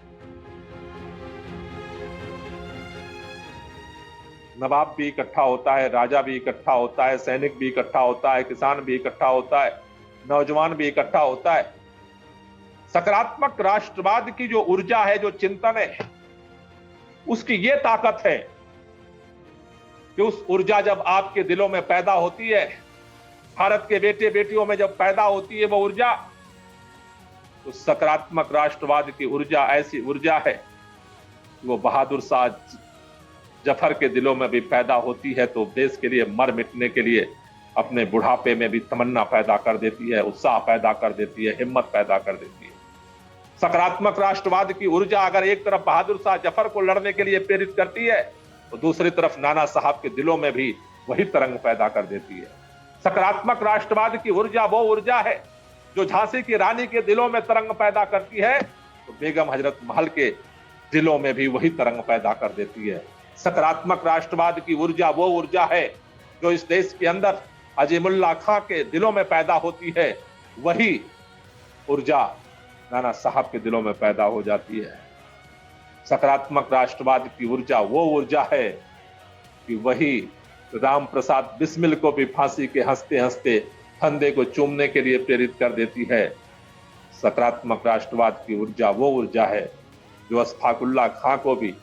नवाब भी इकट्ठा होता है, राजा भी इकट्ठा होता है, सैनिक भी इकट्ठा होता है, किसान भी इकट्ठा होता है, नौजवान भी इकट्ठा होता है। सकारात्मक राष्ट्रवाद की जो ऊर्जा है, जो चिंतन है, उसकी यह ताकत है कि उस ऊर्जा जब आपके दिलों में पैदा होती है, भारत के बेटे बेटियों में जब पैदा होती है वो ऊर्जा, तो सकारात्मक राष्ट्रवाद की ऊर्जा ऐसी ऊर्जा है, वो बहादुर शाह जफर के दिलों में भी पैदा होती है तो देश के लिए मर मिटने के लिए अपने बुढ़ापे में भी तमन्ना पैदा कर देती है, उत्साह पैदा कर देती है, हिम्मत पैदा कर देती है। सकारात्मक राष्ट्रवाद की ऊर्जा अगर एक तरफ बहादुर शाह जफर को लड़ने के लिए प्रेरित करती है, तो दूसरी तरफ नाना साहब के दिलों में भी वही तरंग पैदा कर देती है। सकारात्मक राष्ट्रवाद की ऊर्जा वो ऊर्जा है जो झांसी की रानी के दिलों में तरंग पैदा करती है, तो बेगम हजरत महल के दिलों में भी वही तरंग पैदा कर देती है। सकारात्मक राष्ट्रवाद की ऊर्जा वो ऊर्जा है जो इस देश के अंदर अजीमुल्लाह खां के दिलों में पैदा होती है, वही ऊर्जा नाना साहब के दिलों में पैदा हो जाती है। सकारात्मक राष्ट्रवाद की ऊर्जा वो ऊर्जा है कि वही राम प्रसाद बिस्मिल को भी फांसी के हंसते हंसते फंदे को चूमने के लिए प्रेरित कर देती है। सकारात्मक राष्ट्रवाद की ऊर्जा वो ऊर्जा है जो अशफाकुल्लाह खां को भी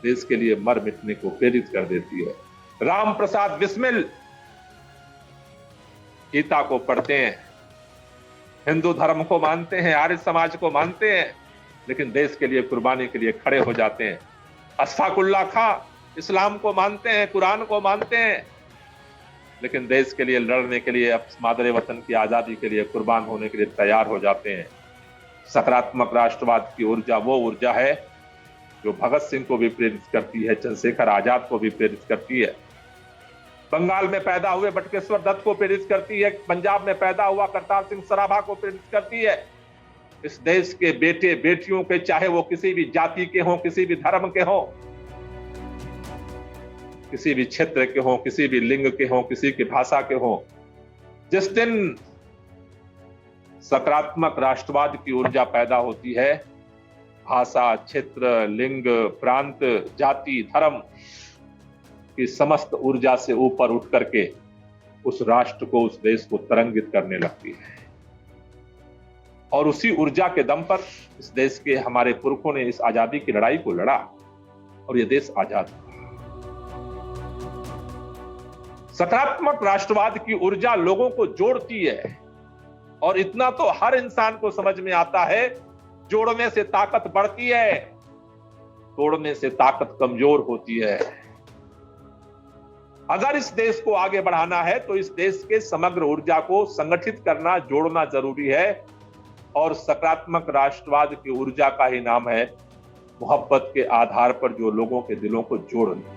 देश के लिए मर मिटने को प्रेरित कर देती है। राम प्रसाद बिस्मिल गीता को पढ़ते हैं, हिंदू धर्म को मानते हैं, आर्य समाज को मानते हैं, लेकिन देश के लिए कुर्बानी के लिए खड़े हो जाते हैं। अशफाकुल्लाह खां इस्लाम को मानते हैं, कुरान को मानते हैं, लेकिन देश के लिए लड़ने के लिए, मादरे वतन की आजादी के लिए कुर्बान होने के लिए तैयार हो जाते हैं। सकारात्मक राष्ट्रवाद की ऊर्जा वो ऊर्जा है जो भगत सिंह को भी प्रेरित करती है, चंद्रशेखर आजाद को भी प्रेरित करती है, बंगाल में पैदा हुए बटुकेश्वर दत्त को प्रेरित करती है, पंजाब में पैदा हुआ करतार सिंह सराभा को प्रेरित करती है। इस देश के बेटे बेटियों के, चाहे वो किसी भी जाति के हों, किसी भी धर्म के हों, किसी भी क्षेत्र के हों, किसी भी लिंग के हों, किसी की भाषा के हों, जिस दिन सकारात्मक राष्ट्रवाद की ऊर्जा पैदा होती है, भाषा, क्षेत्र, लिंग, प्रांत, जाति, धर्म की समस्त ऊर्जा से ऊपर उठ करके उस राष्ट्र को, उस देश को तरंगित करने लगती है। और उसी ऊर्जा के दम पर इस देश के हमारे पुरखों ने इस आजादी की लड़ाई को लड़ा और यह देश आजाद हुआ। सकारात्मक राष्ट्रवाद की ऊर्जा लोगों को जोड़ती है, और इतना तो हर इंसान को समझ में आता है, जोड़ने से ताकत बढ़ती है, तोड़ने से ताकत कमजोर होती है। अगर इस देश को आगे बढ़ाना है तो इस देश के समग्र ऊर्जा को संगठित करना, जोड़ना जरूरी है, और सकारात्मक राष्ट्रवाद की ऊर्जा का ही नाम है मोहब्बत के आधार पर जो लोगों के दिलों को जोड़ना।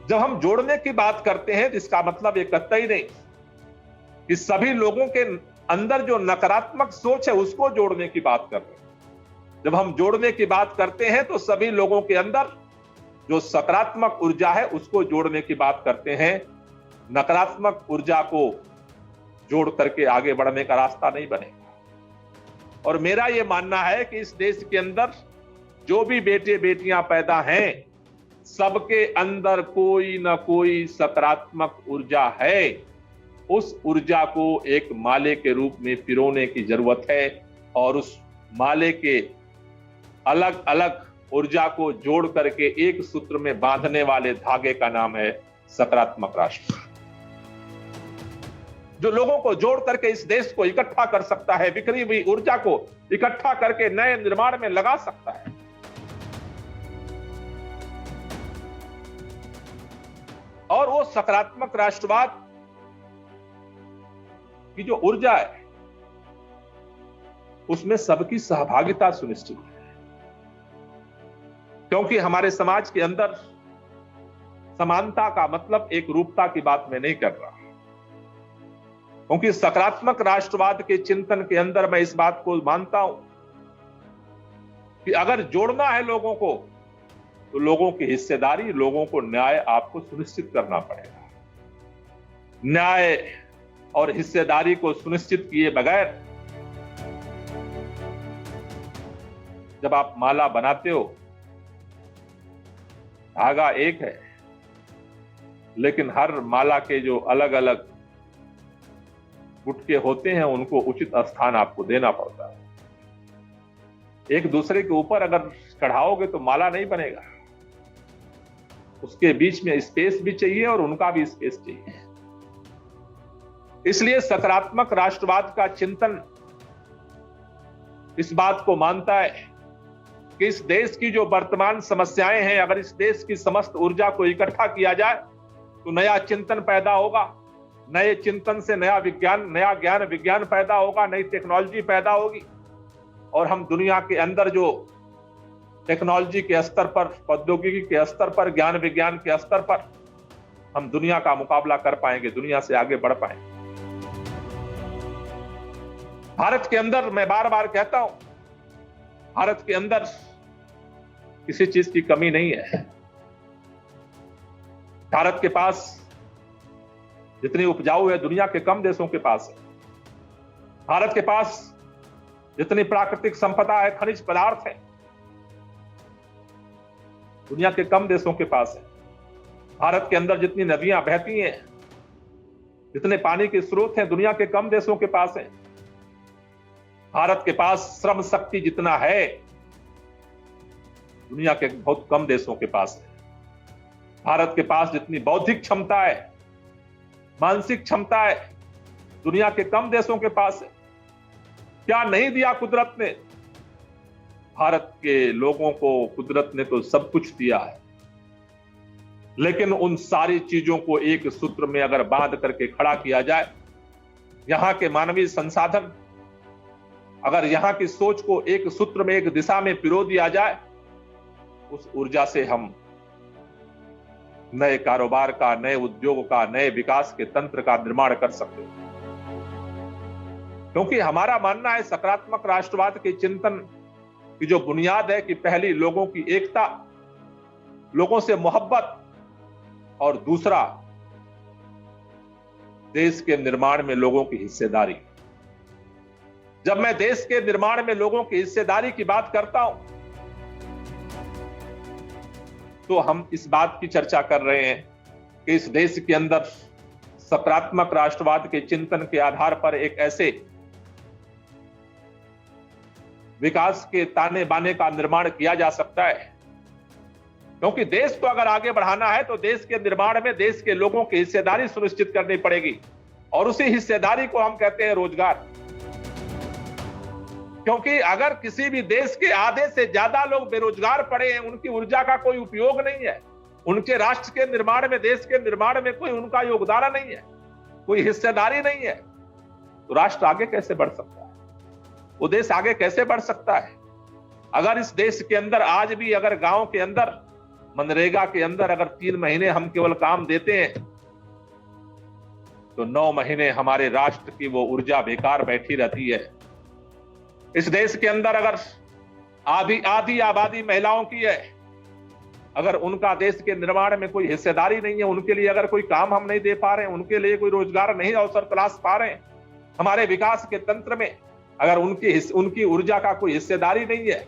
जब हम जोड़ने की बात करते हैं तो इसका मतलब ये कतई नहीं कि सभी लोगों के अंदर जो नकारात्मक सोच है उसको जोड़ने की बात कर रहे हैं। जब हम जोड़ने की बात करते हैं तो सभी लोगों के अंदर जो सकारात्मक ऊर्जा है उसको जोड़ने की बात करते हैं। नकारात्मक ऊर्जा को जोड़ करके आगे बढ़ने का रास्ता नहीं बनेगा। और मेरा यह मानना है कि इस देश के अंदर जो भी बेटे बेटियां पैदा हैं, सबके अंदर कोई ना कोई सकारात्मक ऊर्जा है। उस ऊर्जा को एक माले के रूप में पिरोने की जरूरत है, और उस माले के अलग अलग ऊर्जा को जोड़ करके एक सूत्र में बांधने वाले धागे का नाम है सकारात्मक राष्ट्र, जो लोगों को जोड़ करके इस देश को इकट्ठा कर सकता है, बिखरी हुई ऊर्जा को इकट्ठा करके नए निर्माण में लगा सकता है। और वो सकारात्मक राष्ट्रवाद की जो ऊर्जा है उसमें सबकी सहभागिता सुनिश्चित है, क्योंकि हमारे समाज के अंदर समानता का मतलब एक रूपता की बात मैं नहीं कर रहा, क्योंकि सकारात्मक राष्ट्रवाद के चिंतन के अंदर मैं इस बात को मानता हूं कि अगर जोड़ना है लोगों को तो लोगों की हिस्सेदारी, लोगों को न्याय आपको सुनिश्चित करना पड़ेगा। न्याय और हिस्सेदारी को सुनिश्चित किए बगैर जब आप माला बनाते हो, धागा एक है लेकिन हर माला के जो अलग अलग गुटके होते हैं उनको उचित स्थान आपको देना पड़ता है। एक दूसरे के ऊपर अगर चढ़ाओगे तो माला नहीं बनेगा, उसके बीच में स्पेस भी चाहिए और उनका भी स्पेस चाहिए। इसलिए सकारात्मक राष्ट्रवाद का चिंतन इस बात को मानता है कि इस देश की जो वर्तमान समस्याएं हैं, अगर इस देश की समस्त ऊर्जा को इकट्ठा किया जाए तो नया चिंतन पैदा होगा, नए चिंतन से नया विज्ञान, नया ज्ञान विज्ञान पैदा होगा, नई टेक्नोलॉजी पैदा होगी और हम दुनिया के अंदर जो टेक्नोलॉजी के स्तर पर, प्रौद्योगिकी के स्तर पर, ज्ञान विज्ञान के स्तर पर हम दुनिया का मुकाबला कर पाएंगे, दुनिया से आगे बढ़ पाएंगे। भारत के अंदर, मैं बार बार कहता हूं, भारत के अंदर किसी चीज की कमी नहीं है। भारत के पास जितनी उपजाऊ है दुनिया के कम देशों के पास है। भारत के पास जितनी प्राकृतिक संपदा है, खनिज पदार्थ है, दुनिया के कम देशों के पास है। भारत के अंदर जितनी नदियां बहती हैं, जितने पानी के स्रोत हैं, दुनिया के कम देशों के पास है। भारत के पास श्रम शक्ति जितना है, दुनिया के बहुत कम देशों के पास है। भारत के पास जितनी बौद्धिक क्षमता है, मानसिक क्षमता है, दुनिया के कम देशों के पास है। क्या नहीं दिया कुदरत ने? भारत के लोगों को कुदरत ने तो सब कुछ दिया है, लेकिन उन सारी चीजों को एक सूत्र में अगर बांध करके खड़ा किया जाए, यहां के मानवीय संसाधन, अगर यहां की सोच को एक सूत्र में, एक दिशा में पिरो दिया जाए, उस ऊर्जा से हम नए कारोबार का, नए उद्योग का, नए विकास के तंत्र का निर्माण कर सकते हैं। क्योंकि हमारा मानना है सकारात्मक राष्ट्रवाद के चिंतन की जो बुनियाद है कि पहली लोगों की एकता, लोगों से मोहब्बत, और दूसरा देश के निर्माण में लोगों की हिस्सेदारी। जब मैं देश के निर्माण में लोगों की हिस्सेदारी की बात करता हूं तो हम इस बात की चर्चा कर रहे हैं कि इस देश के अंदर सकारात्मक राष्ट्रवाद के चिंतन के आधार पर एक ऐसे विकास के ताने बाने का निर्माण किया जा सकता है। क्योंकि देश को अगर आगे बढ़ाना है तो देश के निर्माण में देश के लोगों की हिस्सेदारी सुनिश्चित करनी पड़ेगी, और उसी हिस्सेदारी को हम कहते हैं रोजगार। क्योंकि अगर किसी भी देश के आधे से ज्यादा लोग बेरोजगार पड़े हैं, उनकी ऊर्जा का कोई उपयोग नहीं है, उनके राष्ट्र के निर्माण में, देश के निर्माण में कोई उनका योगदान नहीं है, कोई हिस्सेदारी नहीं है, तो राष्ट्र आगे कैसे बढ़ सकता है? वो देश आगे कैसे बढ़ सकता है? अगर इस देश के अंदर आज भी, अगर गांव के अंदर मनरेगा के अंदर अगर 3 महीने हम केवल काम देते हैं तो 9 महीने हमारे राष्ट्र की वो ऊर्जा बेकार बैठी रहती है। इस देश के अंदर अगर आधी आबादी महिलाओं की है, अगर उनका देश के निर्माण में कोई हिस्सेदारी नहीं है, उनके लिए अगर कोई काम हम नहीं दे पा रहे हैं, उनके लिए कोई रोजगार नहीं अवसर तलाश पा रहे हैं, हमारे विकास के तंत्र में अगर उनकी ऊर्जा का कोई हिस्सेदारी नहीं है,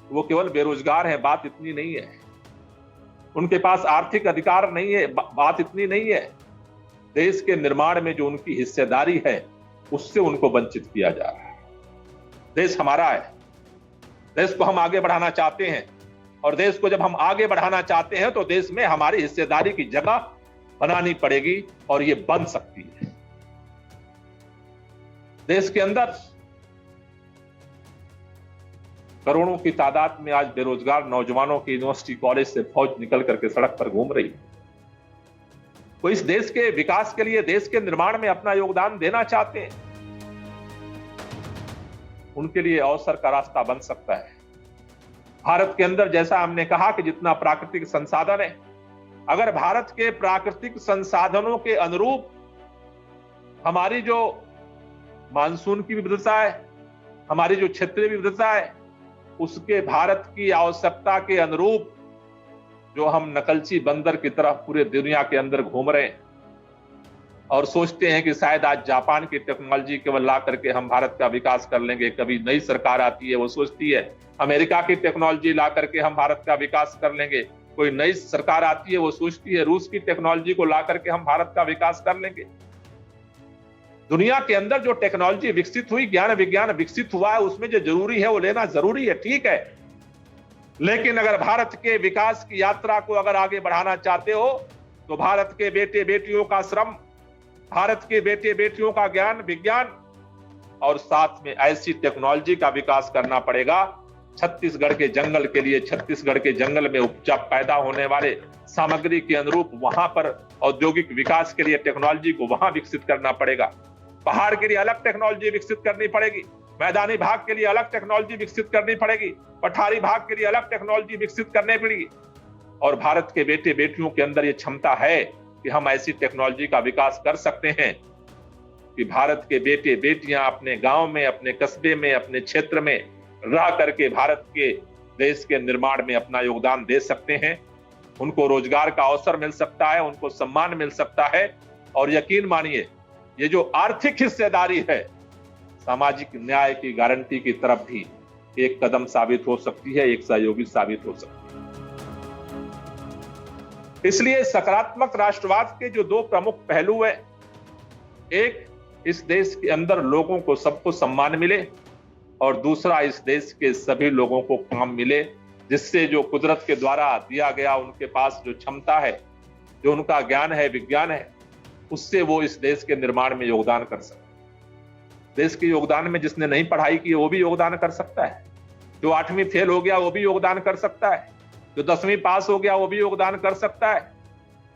वो केवल बेरोजगार है, बात इतनी नहीं है। उनके पास आर्थिक अधिकार नहीं है, बात इतनी नहीं है। देश के निर्माण में जो उनकी हिस्सेदारी है उससे उनको वंचित किया जा रहा है। देश हमारा है, देश को हम आगे बढ़ाना चाहते हैं, और देश को जब हम आगे बढ़ाना चाहते हैं तो देश में हमारी हिस्सेदारी की जगह बनानी पड़ेगी, और ये बन सकती है। देश के अंदर करोड़ों की तादाद में आज बेरोजगार नौजवानों की यूनिवर्सिटी कॉलेज से फौज निकल करके सड़क पर घूम रही है। वो इस देश के विकास के लिए, देश के निर्माण में अपना योगदान देना चाहते हैं। उनके लिए अवसर का रास्ता बन सकता है। भारत के अंदर, जैसा हमने कहा कि जितना प्राकृतिक संसाधन है, अगर भारत के प्राकृतिक संसाधनों के अनुरूप हमारी जो मानसून की विविधता है, हमारी जो क्षेत्रीय विविधता है, उसके भारत की आवश्यकता के अनुरूप जो हम नकलची बंदर की तरह पूरे दुनिया के अंदर घूम रहे हैं और सोचते हैं कि शायद आज जापान की टेक्नोलॉजी केवल ला करके हम भारत का विकास कर लेंगे। कभी नई सरकार आती है वो सोचती है अमेरिका की टेक्नोलॉजी ला करके हम भारत का विकास कर लेंगे। कोई नई सरकार आती है वो सोचती है रूस की टेक्नोलॉजी को ला करके हम भारत का विकास कर लेंगे। दुनिया के अंदर जो टेक्नोलॉजी विकसित हुई, ज्ञान विज्ञान विकसित हुआ है, उसमें जो जरूरी है वो लेना जरूरी है, ठीक है। लेकिन अगर भारत के विकास की यात्रा को अगर आगे बढ़ाना चाहते हो तो भारत के बेटे बेटियों का श्रम, भारत के बेटे बेटियों का ज्ञान विज्ञान और साथ में ऐसी टेक्नोलॉजी का विकास करना पड़ेगा। छत्तीसगढ़ के जंगल के लिए, छत्तीसगढ़ के जंगल में उपजा पैदा होने वाले सामग्री के अनुरूप वहां पर औद्योगिक विकास के लिए टेक्नोलॉजी को वहां विकसित करना पड़ेगा। पहाड़ के लिए अलग टेक्नोलॉजी विकसित करनी पड़ेगी, मैदानी भाग के लिए अलग टेक्नोलॉजी विकसित करनी पड़ेगी, पठारी भाग के लिए अलग टेक्नोलॉजी विकसित करनी पड़ेगी। और भारत के बेटे बेटियों के अंदर ये क्षमता है कि हम ऐसी टेक्नोलॉजी का विकास कर सकते हैं कि भारत के बेटे बेटियां अपने गांव में, अपने कस्बे में, अपने क्षेत्र में रह करके भारत के देश के निर्माण में अपना योगदान दे सकते हैं। उनको रोजगार का अवसर मिल सकता है, उनको सम्मान मिल सकता है। और यकीन मानिए ये जो आर्थिक हिस्सेदारी है सामाजिक न्याय की गारंटी की तरफ भी एक कदम साबित हो सकती है, एक सहयोगी साबित हो सकती है। इसलिए सकारात्मक राष्ट्रवाद के जो दो प्रमुख पहलू है, एक इस देश के अंदर लोगों को सबको सम्मान मिले और दूसरा इस देश के सभी लोगों को काम मिले, जिससे जो कुदरत के द्वारा दिया गया उनके पास जो क्षमता है, जो उनका ज्ञान है विज्ञान है, उससे वो इस देश के निर्माण में योगदान कर सकते। देश के योगदान में जिसने नहीं पढ़ाई की वो भी योगदान कर सकता है, जो 8वीं फेल हो गया वो भी योगदान कर सकता है, जो 10वीं पास हो गया वो भी योगदान कर सकता है,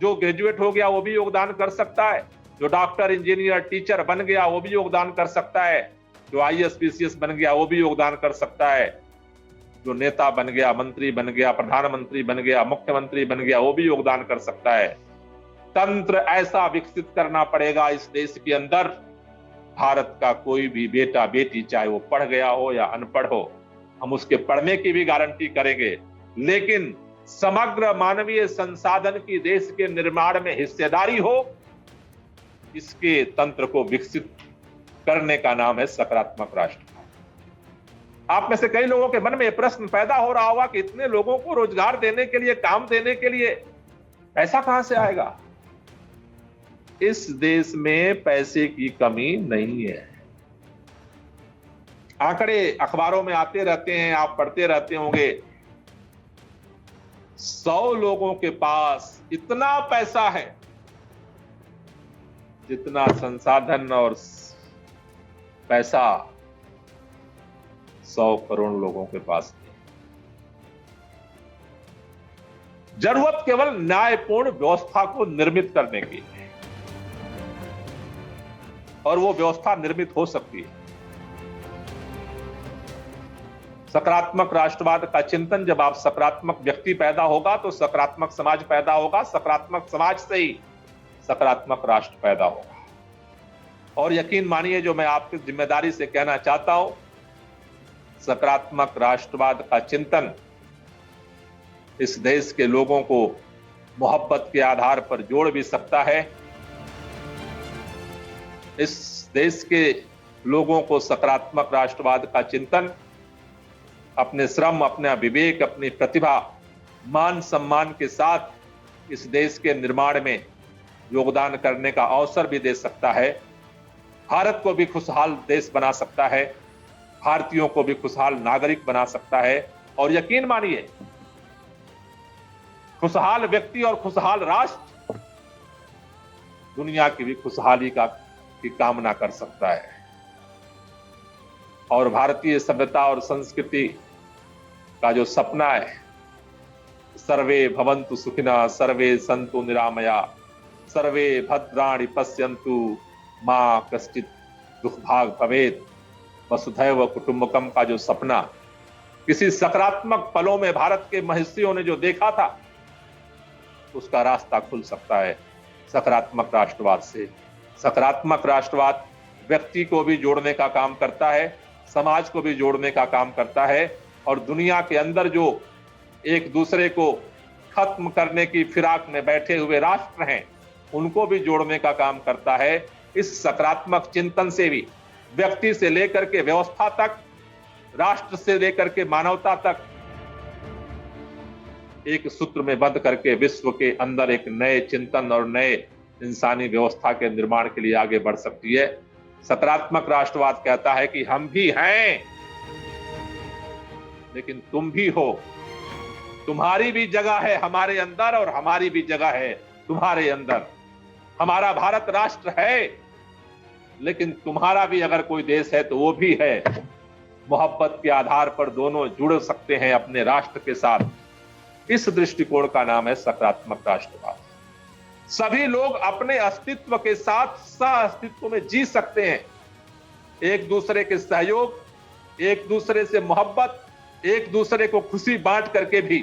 जो ग्रेजुएट हो गया वो भी योगदान कर सकता है, जो डॉक्टर इंजीनियर टीचर बन गया वो भी योगदान कर सकता है, जो IAS PCS बन गया वो भी योगदान कर सकता है, जो नेता बन गया, मंत्री बन गया, प्रधानमंत्री बन गया, मुख्यमंत्री बन गया वो भी योगदान कर सकता है। तंत्र ऐसा विकसित करना पड़ेगा इस देश के अंदर, भारत का कोई भी बेटा बेटी चाहे वो पढ़ गया हो या अनपढ़ हो, हम उसके पढ़ने की भी गारंटी करेंगे, लेकिन समग्र मानवीय संसाधन की देश के निर्माण में हिस्सेदारी हो, इसके तंत्र को विकसित करने का नाम है सकारात्मक राष्ट्र। आप में से कई लोगों के मन में प्रश्न पैदा हो रहा होगा कि इतने लोगों को रोजगार देने के लिए, काम देने के लिए पैसा कहां से आएगा? इस देश में पैसे की कमी नहीं है। आंकड़े अखबारों में आते रहते हैं, आप पढ़ते रहते होंगे। 100 लोगों के पास इतना पैसा है जितना संसाधन और पैसा 100 करोड़ लोगों के पास नहीं। जरूरत केवल न्यायपूर्ण व्यवस्था को निर्मित करने की है और वो व्यवस्था निर्मित हो सकती है। सकारात्मक राष्ट्रवाद का चिंतन, जब आप सकारात्मक व्यक्ति पैदा होगा तो सकारात्मक समाज पैदा होगा, सकारात्मक समाज से ही सकारात्मक राष्ट्र पैदा होगा। और यकीन मानिए, जो मैं आपकी जिम्मेदारी से कहना चाहता हूं, सकारात्मक राष्ट्रवाद का चिंतन इस देश के लोगों को मोहब्बत के आधार पर जोड़ भी सकता है। इस देश के लोगों को सकारात्मक राष्ट्रवाद का चिंतन अपने श्रम, अपना विवेक, अपनी प्रतिभा, मान सम्मान के साथ इस देश के निर्माण में योगदान करने का अवसर भी दे सकता है। भारत को भी खुशहाल देश बना सकता है, भारतीयों को भी खुशहाल नागरिक बना सकता है। और यकीन मानिए, खुशहाल व्यक्ति और खुशहाल राष्ट्र दुनिया की भी खुशहाली की कामना कर सकता है। और भारतीय सभ्यता और संस्कृति का जो सपना है, सर्वे भवन्तु सुखिनः, सर्वे सन्तु निरामया, सर्वे भद्राणि पश्यन्तु, मां कश्चित् दुःखभाग् भवेत्, वसुधैव कुटुम्बकम का जो सपना किसी सकारात्मक पलों में भारत के महर्षियों ने जो देखा था, उसका रास्ता खुल सकता है सकारात्मक राष्ट्रवाद से। सकारात्मक राष्ट्रवाद व्यक्ति को भी जोड़ने का काम करता है, समाज को भी जोड़ने का काम करता है। और दुनिया के अंदर जो एक दूसरे को खत्म करने की फिराक में बैठे हुए राष्ट्र हैं, उनको भी जोड़ने का काम करता है। इस सकारात्मक चिंतन से भी व्यक्ति से लेकर के व्यवस्था तक, राष्ट्र से लेकर के मानवता तक एक सूत्र में बंध करके विश्व के अंदर एक नए चिंतन और नए इंसानी व्यवस्था के निर्माण के लिए आगे बढ़ सकती है। सकारात्मक राष्ट्रवाद कहता है कि हम भी हैं, लेकिन तुम भी हो, तुम्हारी भी जगह है हमारे अंदर और हमारी भी जगह है तुम्हारे अंदर। हमारा भारत राष्ट्र है, लेकिन तुम्हारा भी अगर कोई देश है तो वो भी है। मोहब्बत के आधार पर दोनों जुड़ सकते हैं अपने राष्ट्र के साथ। इस दृष्टिकोण का नाम है सकारात्मक राष्ट्रवाद। सभी लोग अपने अस्तित्व के साथ सह अस्तित्व में जी सकते हैं। एक दूसरे के सहयोग, एक दूसरे से मोहब्बत, एक दूसरे को खुशी बांट करके भी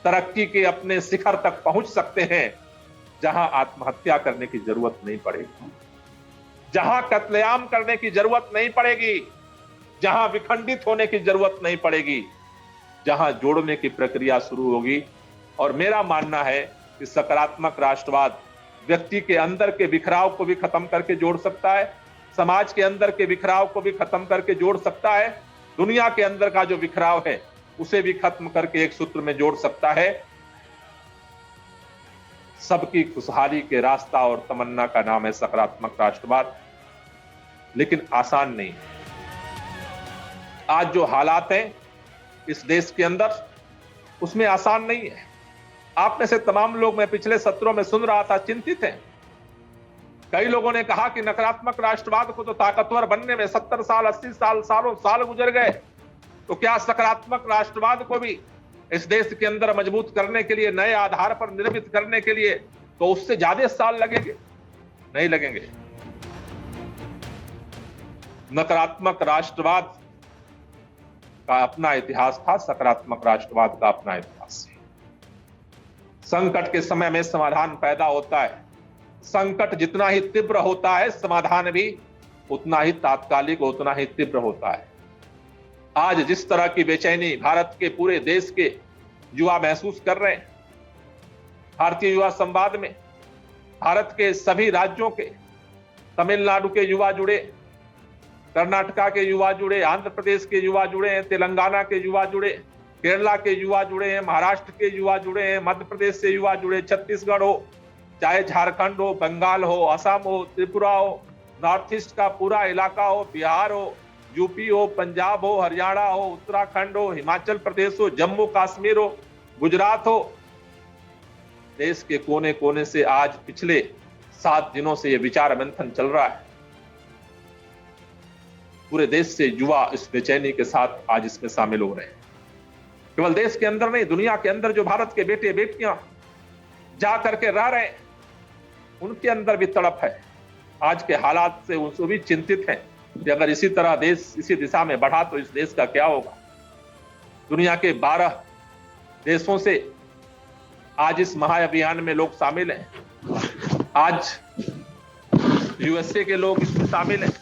तरक्की के अपने शिखर तक पहुंच सकते हैं, जहां आत्महत्या करने की जरूरत नहीं पड़ेगी, जहां कत्लेआम करने की जरूरत नहीं पड़ेगी, जहां विखंडित होने की जरूरत नहीं पड़ेगी, जहां जोड़ने की प्रक्रिया शुरू होगी। और मेरा मानना है कि सकारात्मक राष्ट्रवाद व्यक्ति के अंदर के बिखराव को भी खत्म करके जोड़ सकता है, समाज के अंदर के बिखराव को भी खत्म करके जोड़ सकता है, दुनिया के अंदर का जो बिखराव है उसे भी खत्म करके एक सूत्र में जोड़ सकता है। सबकी खुशहाली के रास्ता और तमन्ना का नाम है सकारात्मक राष्ट्रवाद, लेकिन आसान नहीं। आज जो हालात हैं इस देश के अंदर, उसमें आसान नहीं है। आप में से तमाम लोग, मैं पिछले सत्रों में सुन रहा था, चिंतित हैं। कई लोगों ने कहा कि नकारात्मक राष्ट्रवाद को तो ताकतवर बनने में 70 साल, 80 साल, सालों साल गुजर गए, तो क्या सकारात्मक राष्ट्रवाद को भी इस देश के अंदर मजबूत करने के लिए, नए आधार पर निर्मित करने के लिए, तो उससे ज्यादा साल लगेंगे? नहीं लगेंगे। नकारात्मक राष्ट्रवाद का अपना इतिहास था, सकारात्मक राष्ट्रवाद का अपना इतिहास है। संकट के समय में समाधान पैदा होता है। संकट जितना ही तीव्र होता है, समाधान भी उतना ही तात्कालिक, उतना ही तीव्र होता है। आज जिस तरह की बेचैनी भारत के पूरे देश के युवा महसूस कर रहे हैं, भारतीय युवा संवाद में भारत के सभी राज्यों के, तमिलनाडु के युवा जुड़े, कर्नाटका के युवा जुड़े, आंध्र प्रदेश के युवा जुड़े हैं, तेलंगाना के युवा जुड़े, केरला के युवा जुड़े हैं, महाराष्ट्र के युवा जुड़े हैं, मध्य प्रदेश से युवा जुड़े, छत्तीसगढ़ हो, चाहे झारखंड हो, बंगाल हो, असम हो, त्रिपुरा हो, नॉर्थ ईस्ट का पूरा इलाका हो, बिहार हो, यूपी हो, पंजाब हो, हरियाणा हो, उत्तराखंड हो, हिमाचल प्रदेश हो, जम्मू कश्मीर हो, गुजरात हो। देश के कोने कोने से आज पिछले 7 दिनों से यह विचार मंथन चल रहा है। पूरे देश से युवा इस बेचैनी के साथ आज इसमें शामिल हो रहे हैं। केवल देश के अंदर नहीं, दुनिया के अंदर जो भारत के बेटे बेटियां जा करके रह रहे हैं, उनके अंदर भी तड़प है। आज के हालात से वो भी चिंतित हैं कि अगर इसी तरह देश इसी दिशा में बढ़ा तो इस देश का क्या होगा। दुनिया के 12 देशों से आज इस महाअभियान में लोग शामिल हैं। आज यूएसए के लोग इसमें शामिल हैं।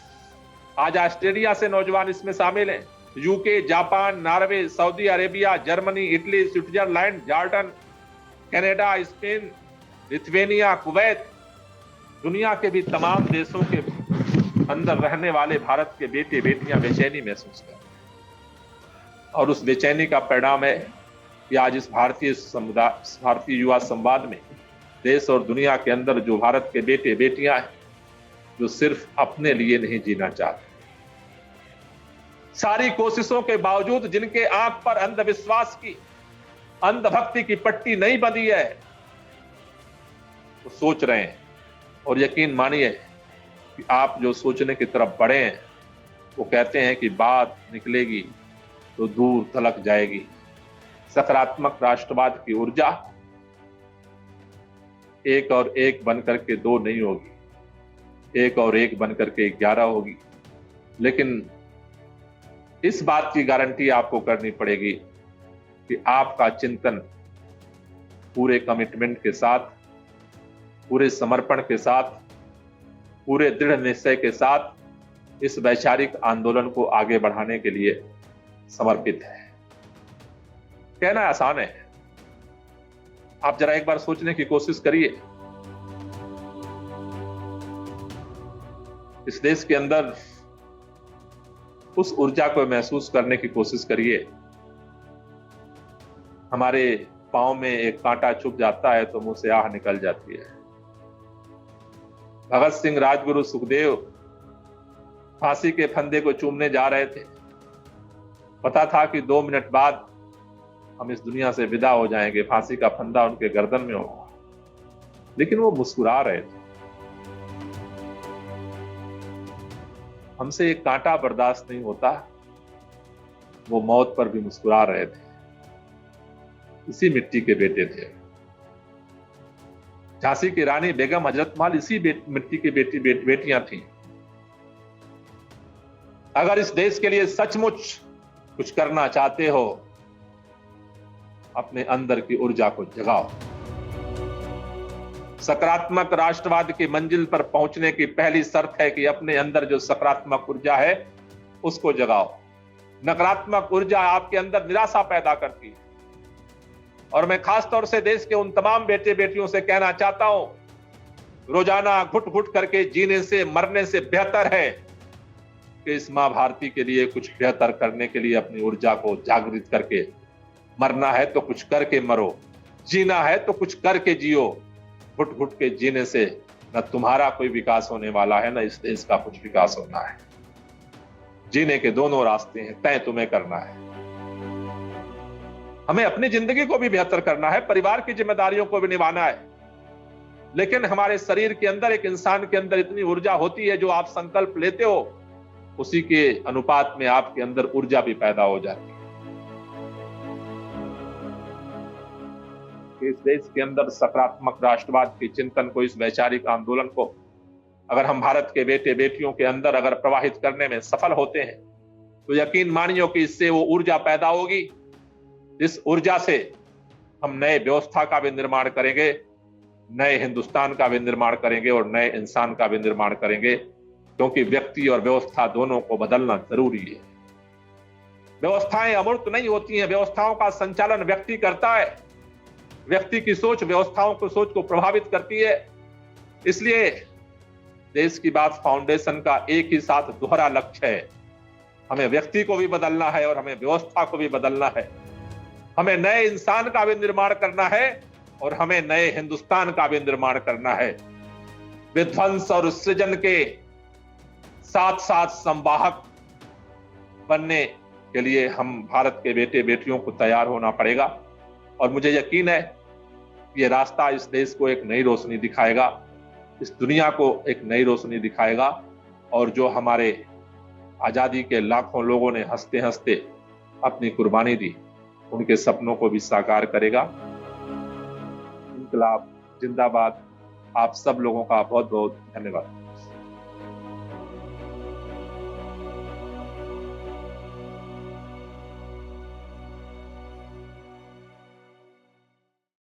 आज ऑस्ट्रेलिया से नौजवान इसमें शामिल हैं। UK, Japan, Norway, Saudi Arabia, Germany, Italy, Switzerland, Jordan, Canada, Spain, Lithuania, Kuwait, दुनिया के भी तमाम देशों के अंदर रहने वाले भारत के बेटे बेटियां बेचैनी महसूस कर रहे हैं। और उस बेचैनी का परिणाम है कि आज इस भारतीय युवा संवाद में देश और दुनिया के अंदर जो भारत के बेटे बेटियां हैं, जो सिर्फ अपने लिए नहीं जीना चाहते, सारी कोशिशों के बावजूद जिनके आंख पर अंधविश्वास की, अंधभक्ति की पट्टी नहीं बंधी है, वो सोच रहे हैं। और यकीन मानिए कि आप जो सोचने की तरफ बढ़े हैं, वो कहते हैं कि बात निकलेगी तो दूर तलक जाएगी। सकारात्मक राष्ट्रवाद की ऊर्जा 1 और 1 बनकर के 2 नहीं होगी, 1 और 1 बनकर के 11 होगी। लेकिन इस बात की गारंटी आपको करनी पड़ेगी कि आपका चिंतन पूरे कमिटमेंट के साथ, पूरे समर्पण के साथ, पूरे दृढ़ निश्चय के साथ इस वैचारिक आंदोलन को आगे बढ़ाने के लिए समर्पित है। कहना आसान है, आप जरा एक बार सोचने की कोशिश करिए। इस देश के अंदर उस ऊर्जा को महसूस करने की कोशिश करिए। हमारे पांव में एक कांटा चुभ जाता है तो मुंह से आह निकल जाती है। भगत सिंह, राजगुरु, सुखदेव फांसी के फंदे को चूमने जा रहे थे। पता था कि 2 मिनट बाद हम इस दुनिया से विदा हो जाएंगे, फांसी का फंदा उनके गर्दन में होगा, लेकिन वो मुस्कुरा रहे थे। हमसे एक कांटा बर्दाश्त नहीं होता, वो मौत पर भी मुस्कुरा रहे थे। इसी मिट्टी के बेटे थे। झांसी की रानी बेगम, हजरत महल इसी मिट्टी की बेटियां थीं। अगर इस देश के लिए सचमुच कुछ करना चाहते हो, अपने अंदर की ऊर्जा को जगाओ। सकारात्मक राष्ट्रवाद की मंजिल पर पहुंचने की पहली शर्त है कि अपने अंदर जो सकारात्मक ऊर्जा है उसको जगाओ। नकारात्मक ऊर्जा आपके अंदर निराशा पैदा करती है। और मैं खास तौर से देश के उन तमाम बेटे बेटियों से कहना चाहता हूं, रोजाना घुट घुट करके जीने से, मरने से बेहतर है कि इस मां भारती के लिए कुछ बेहतर करने के लिए अपनी ऊर्जा को जागृत करके, मरना है तो कुछ करके मरो, जीना है तो कुछ करके जियो। घुट घुट के जीने से न तुम्हारा कोई विकास होने वाला है, न इस देश का कुछ विकास होना है। जीने के दोनों रास्ते हैं, तय तुम्हें करना है। हमें अपनी जिंदगी को भी बेहतर करना है, परिवार की जिम्मेदारियों को भी निभाना है, लेकिन हमारे शरीर के अंदर, एक इंसान के अंदर इतनी ऊर्जा होती है, जो आप संकल्प लेते हो उसी के अनुपात में आपके अंदर ऊर्जा भी पैदा हो जाती है। इस देश के अंदर सकारात्मक राष्ट्रवाद के चिंतन को, इस वैचारिक आंदोलन को अगर हम भारत के बेटे बेटियों के अंदर अगर प्रवाहित करने में सफल होते हैं, तो यकीन मानियो कि इससे वो ऊर्जा पैदा होगी। इस ऊर्जा से हम नए व्यवस्था का भी निर्माण करेंगे, नए हिंदुस्तान का भी निर्माण करेंगे और नए इंसान का भी निर्माण करेंगे, क्योंकि व्यक्ति और व्यवस्था दोनों को बदलना जरूरी है। व्यवस्थाएं अमूर्त नहीं होती हैं, व्यवस्थाओं का संचालन व्यक्ति करता है। व्यक्ति की सोच व्यवस्थाओं को, सोच को प्रभावित करती है। इसलिए देश की बात फाउंडेशन का एक ही साथ दोहरा लक्ष्य है। हमें व्यक्ति को भी बदलना है और हमें व्यवस्था को भी बदलना है। हमें नए इंसान का भी निर्माण करना है और हमें नए हिंदुस्तान का भी निर्माण करना है। विध्वंस और सृजन के साथ साथ संवाहक बनने के लिए हम भारत के बेटे बेटियों को तैयार होना पड़ेगा। और मुझे यकीन है ये रास्ता इस देश को एक नई रोशनी दिखाएगा, इस दुनिया को एक नई रोशनी दिखाएगा, और जो हमारे आजादी के लाखों लोगों ने हंसते हंसते अपनी कुर्बानी दी, उनके सपनों को भी साकार करेगा। इनकलाब जिंदाबाद। आप सब लोगों का बहुत बहुत धन्यवाद।